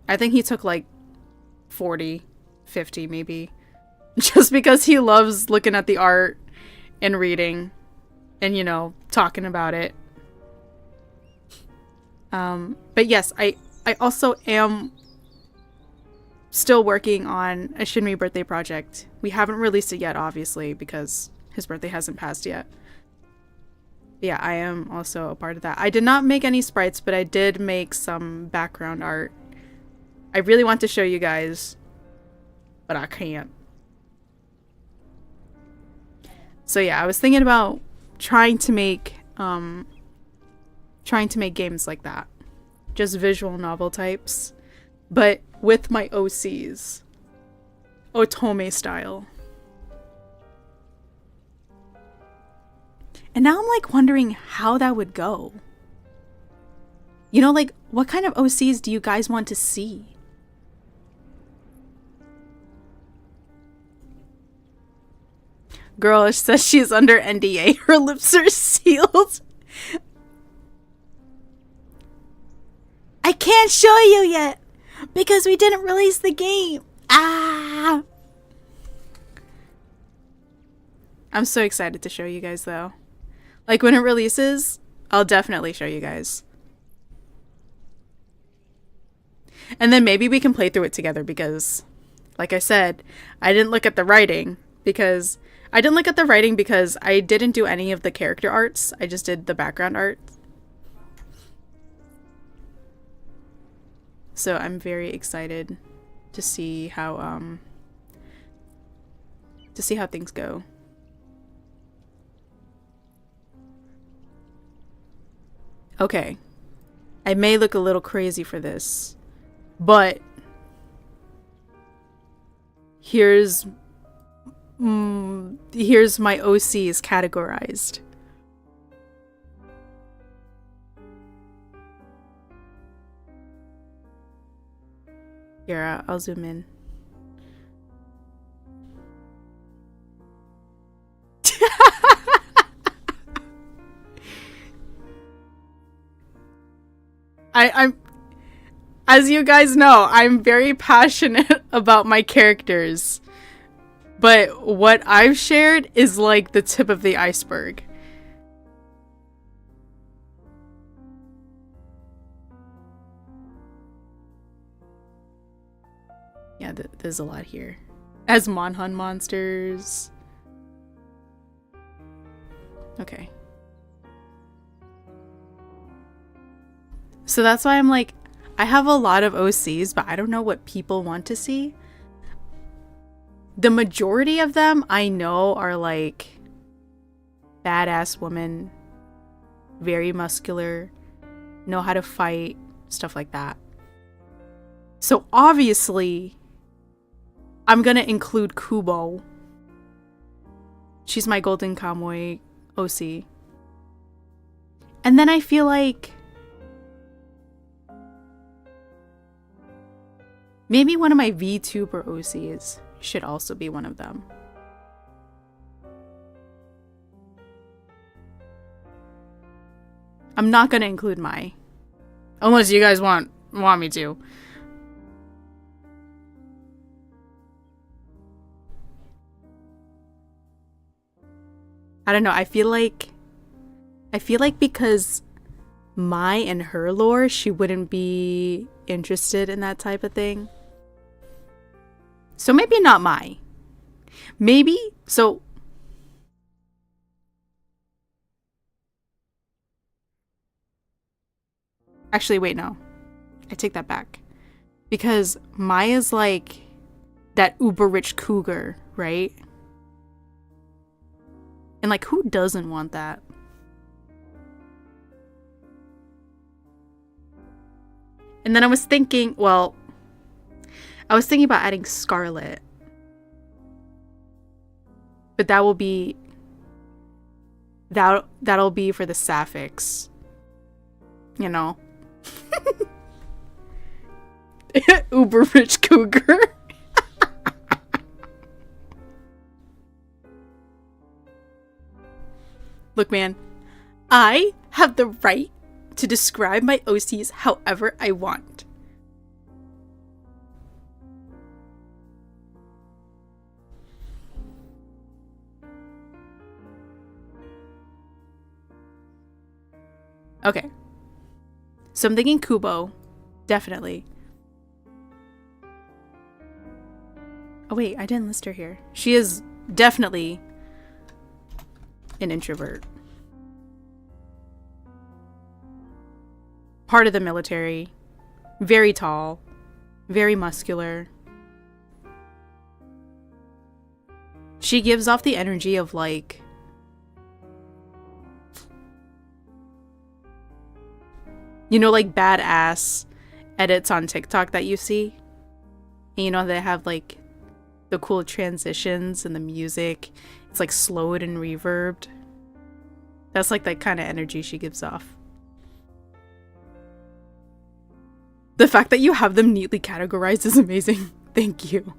I think he took like 40, 50 maybe. Just because he loves looking at the art and reading and, you know, talking about it. But yes, I also am still working on a Shinri birthday project. We haven't released it yet, obviously, because his birthday hasn't passed yet. Yeah, I am also a part of that. I did not make any sprites, but I did make some background art. I really want to show you guys, but I can't. So yeah, I was thinking about trying to make games like that. Just visual novel types, but with my OCs. Otome style. And now I'm like wondering how that would go. You know, like, what kind of OCs do you guys want to see? Girl says she's under NDA. Her lips are sealed. I can't show you yet because we didn't release the game. Ah! I'm so excited to show you guys though. Like when it releases, I'll definitely show you guys. And then maybe we can play through it together because, like I said, I didn't look at the writing because I didn't do any of the character arts. I just did the background art. So I'm very excited to see how things go. Okay. I may look a little crazy for this, but here's my OCs categorized. Here, I'll zoom in. I'm, as you guys know, I'm very passionate about my characters. But what I've shared is like the tip of the iceberg. Yeah, there's a lot here. As Monhan monsters. Okay. So that's why I'm like, I have a lot of OCs, but I don't know what people want to see. The majority of them I know are like badass women, very muscular, know how to fight, stuff like that. So obviously, I'm gonna include Kubo. She's my Golden Kamuy OC. And then I feel like maybe one of my VTuber OCs should also be one of them. I'm not gonna include Mai, unless you guys want me to. I don't know. I feel like because Mai and her lore, she wouldn't be interested in that type of thing. So maybe not Mai. Maybe so. Actually, wait, no. I take that back. Because Maya's like that uber rich cougar, right? And like, who doesn't want that? And then I was thinking, well, I was thinking about adding Scarlet. But that will be that'll be for the sapphics. You know. Uber rich cougar. Look, man, I have the right to describe my OCs however I want. Okay. So I'm thinking Kubo. Definitely. Oh wait, I didn't list her here. She is definitely an introvert. Part of the military. Very tall. Very muscular. She gives off the energy of like... You know, like badass edits on TikTok that you see? And you know, they have like the cool transitions and the music. It's like slowed and reverbed. That's like that kind of energy she gives off. The fact that you have them neatly categorized is amazing. Thank you.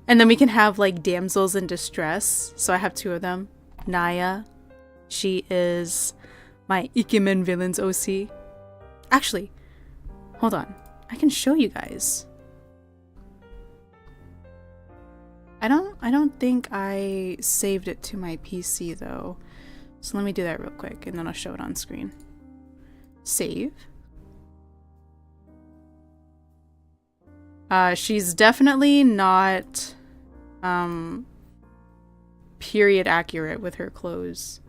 And then we can have like damsels in distress. So I have two of them. Naya. She is my Ikemen Villains OC. Actually, hold on. I can show you guys. I don't think I saved it to my PC though. So let me do that real quick and then I'll show it on screen. Save. She's definitely not period accurate with her clothes.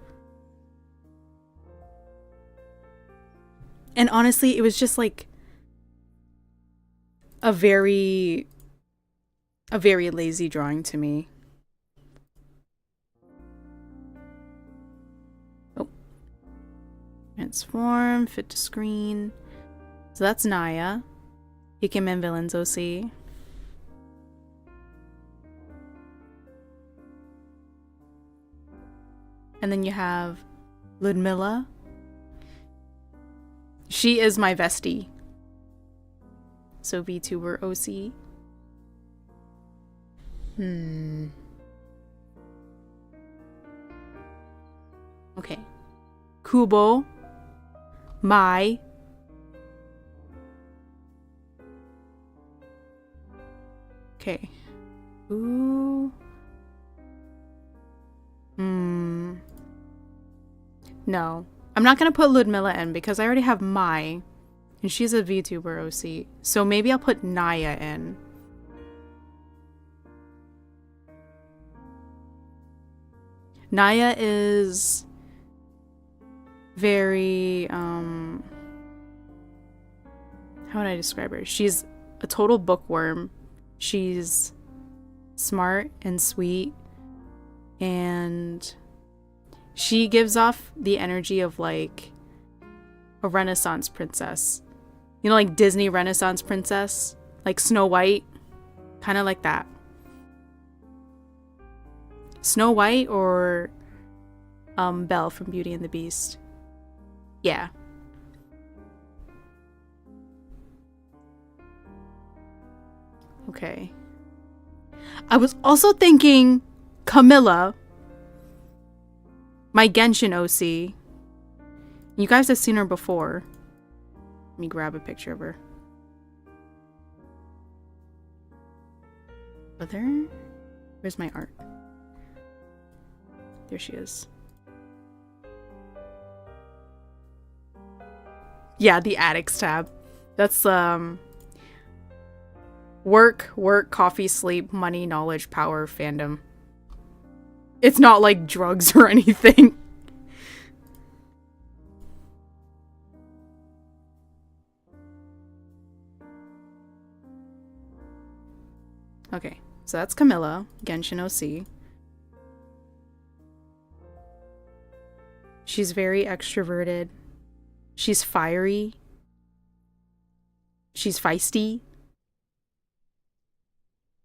And honestly, it was just like a very lazy drawing to me. Oh. Transform, fit to screen. So that's Naya. Ikemen Villains OC. And then you have Ludmilla. She is my Vestie. So VTuber OC. Okay. Kubo. Mai. Okay. Ooh. No. I'm not gonna put Ludmilla in because I already have Mai. And she's a VTuber OC. So maybe I'll put Naya in. Naya is very, how would I describe her? She's a total bookworm. She's smart and sweet. And she gives off the energy of like a Renaissance princess. You know, like Disney Renaissance princess? Like Snow White? Kind of like that. Snow White or Belle from Beauty and the Beast. Yeah. Okay. I was also thinking Camilla, my Genshin OC. You guys have seen her before. Let me grab a picture of her. Other? Where's my art? There she is. Yeah, the addicts tab. That's work, coffee, sleep, money, knowledge, power, fandom. It's not like drugs or anything. Okay, so that's Camilla, Genshin OC. She's very extroverted. She's fiery. She's feisty.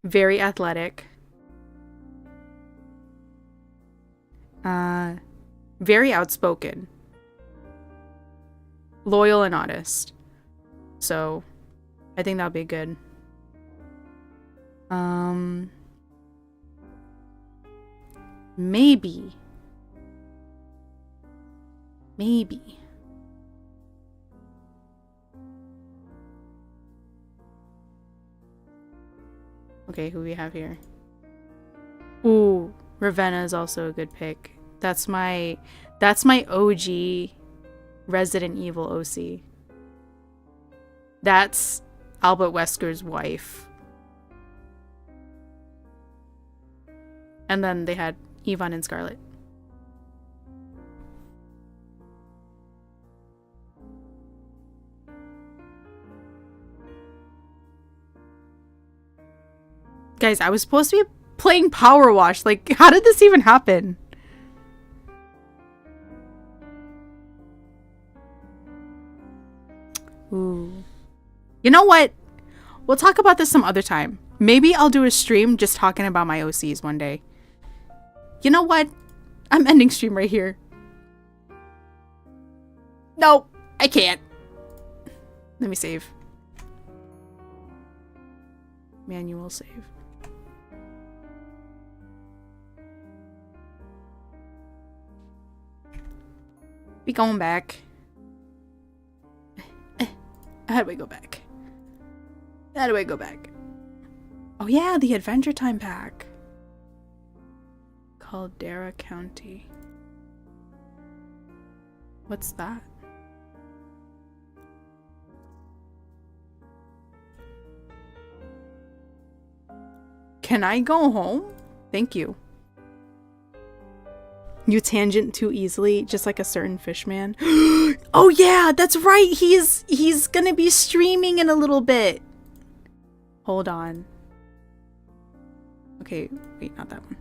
Very athletic. Very outspoken. Loyal and honest. So, I think that'll be good. Maybe. Okay, who we have here? Ooh, Ravenna is also a good pick. That's my OG Resident Evil OC. That's Albert Wesker's wife. And then they had Yvonne and Scarlet. Guys, I was supposed to be playing Powerwash. Like, how did this even happen? Ooh. You know what? We'll talk about this some other time. Maybe I'll do a stream just talking about my OCs one day. You know what? I'm ending stream right here. No, I can't. Let me save. Manual save. Be going back. How do I go back? How do I go back? Oh yeah, the Adventure Time pack. Caldera County. What's that? Can I go home? Thank you. You tangent too easily, just like a certain fishman. Oh yeah, that's right. He's gonna be streaming in a little bit. Hold on. Okay, wait, not that one.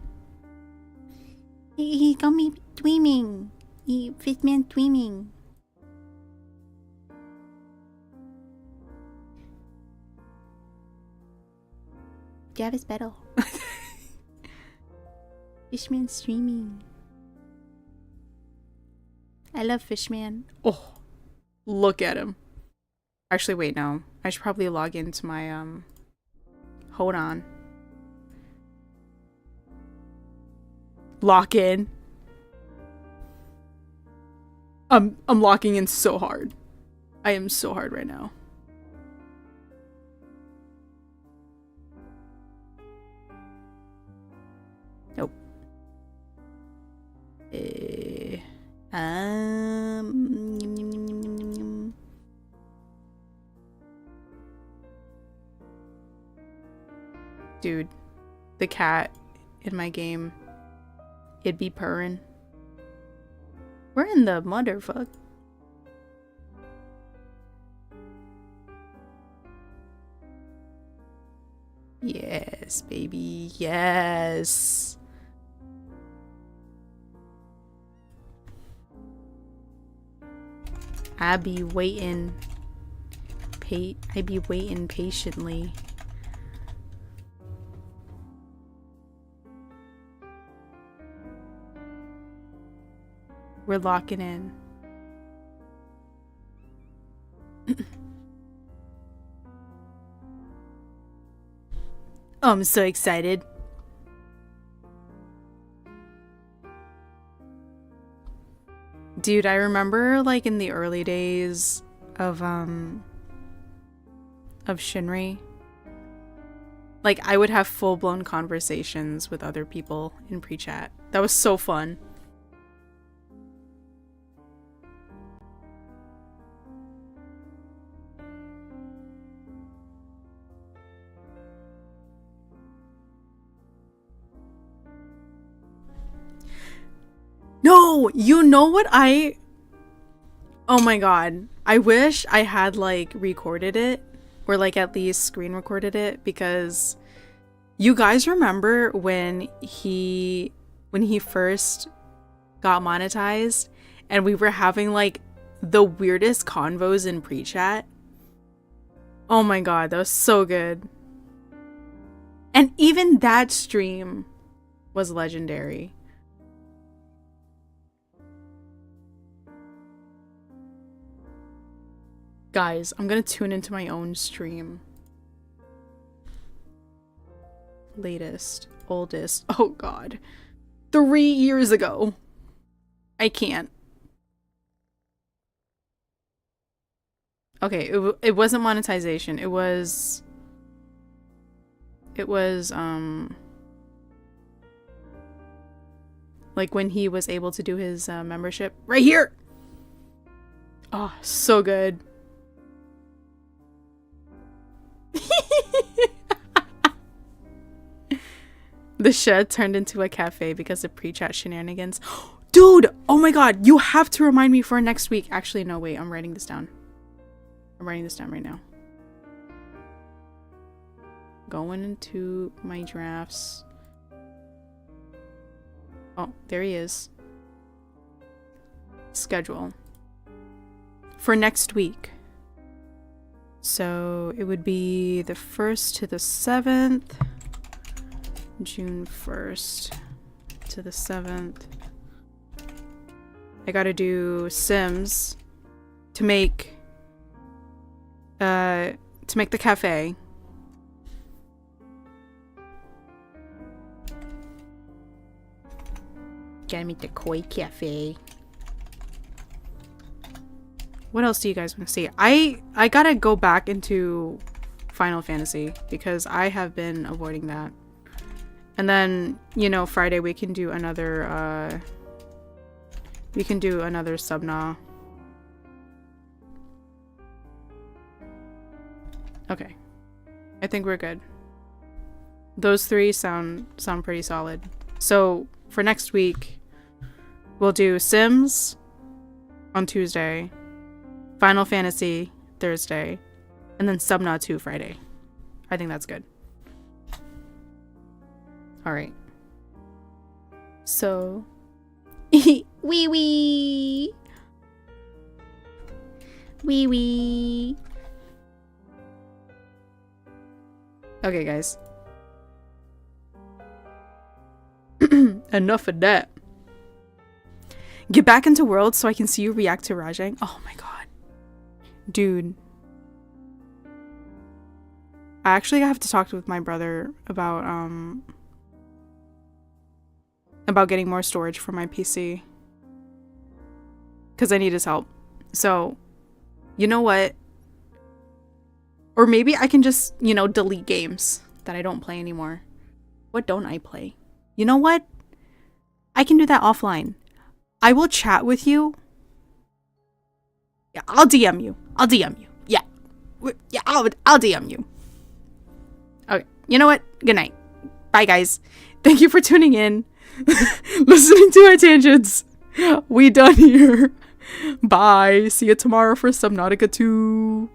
He got me tweaming. Fishman tweaming. Javis battle. Fishman streaming. I love Fishman. Oh, look at him. Actually, wait, no. I should probably log into my, hold on. Lock in. I'm locking in so hard. I am so hard right now. Nope. Dude, the cat in my game, it'd be purring. We're in the motherfuck. Yes, baby, yes. I be waiting patiently. We're locking in. Oh, I'm so excited. Dude, I remember like in the early days of Shinri, like I would have full-blown conversations with other people in pre-chat. That was so fun. No, you know what oh my god. I wish I had like recorded it or like at least screen recorded it, because You guys remember when he first got monetized and we were having like the weirdest convos in pre-chat? Oh my god, that was so good. And even that stream was legendary. Guys, I'm gonna tune into my own stream. Latest, oldest, oh god. 3 years ago. I can't. Okay, it wasn't monetization. It was like when he was able to do his membership right here. Oh, so good. The shed turned into a cafe because of pre-chat shenanigans. Dude, oh my god, you have to remind me for next week. Actually, no, wait, I'm writing this down. I'm writing this down right now. Going into my drafts. Oh, there he is. Schedule. For next week. So it would be the 1st to the 7th. June 1st to the 7th. I gotta do Sims to make the cafe. Gotta make the koi cafe. What else do you guys want to see? I gotta go back into Final Fantasy because I have been avoiding that. And then, you know, Friday we can do another Subna. Okay. I think we're good. Those 3 sound pretty solid. So, for next week, we'll do Sims on Tuesday, Final Fantasy Thursday, and then Subna 2 Friday. I think that's good. Alright. So. Wee wee. Wee wee. Okay, guys. Enough of that. Get back into World so I can see you react to Rajang. Oh my god. Dude. I actually have to talk with my brother about getting more storage for my PC. Because I need his help. So, you know what? Or maybe I can just, you know, delete games that I don't play anymore. What don't I play? You know what? I can do that offline. I will chat with you. Yeah, I'll DM you. I'll DM you. Yeah. Yeah, I'll DM you. Okay. You know what? Good night. Bye, guys. Thank you for tuning in. Listening to our tangents. We done here. Bye. See you tomorrow for Subnautica 2.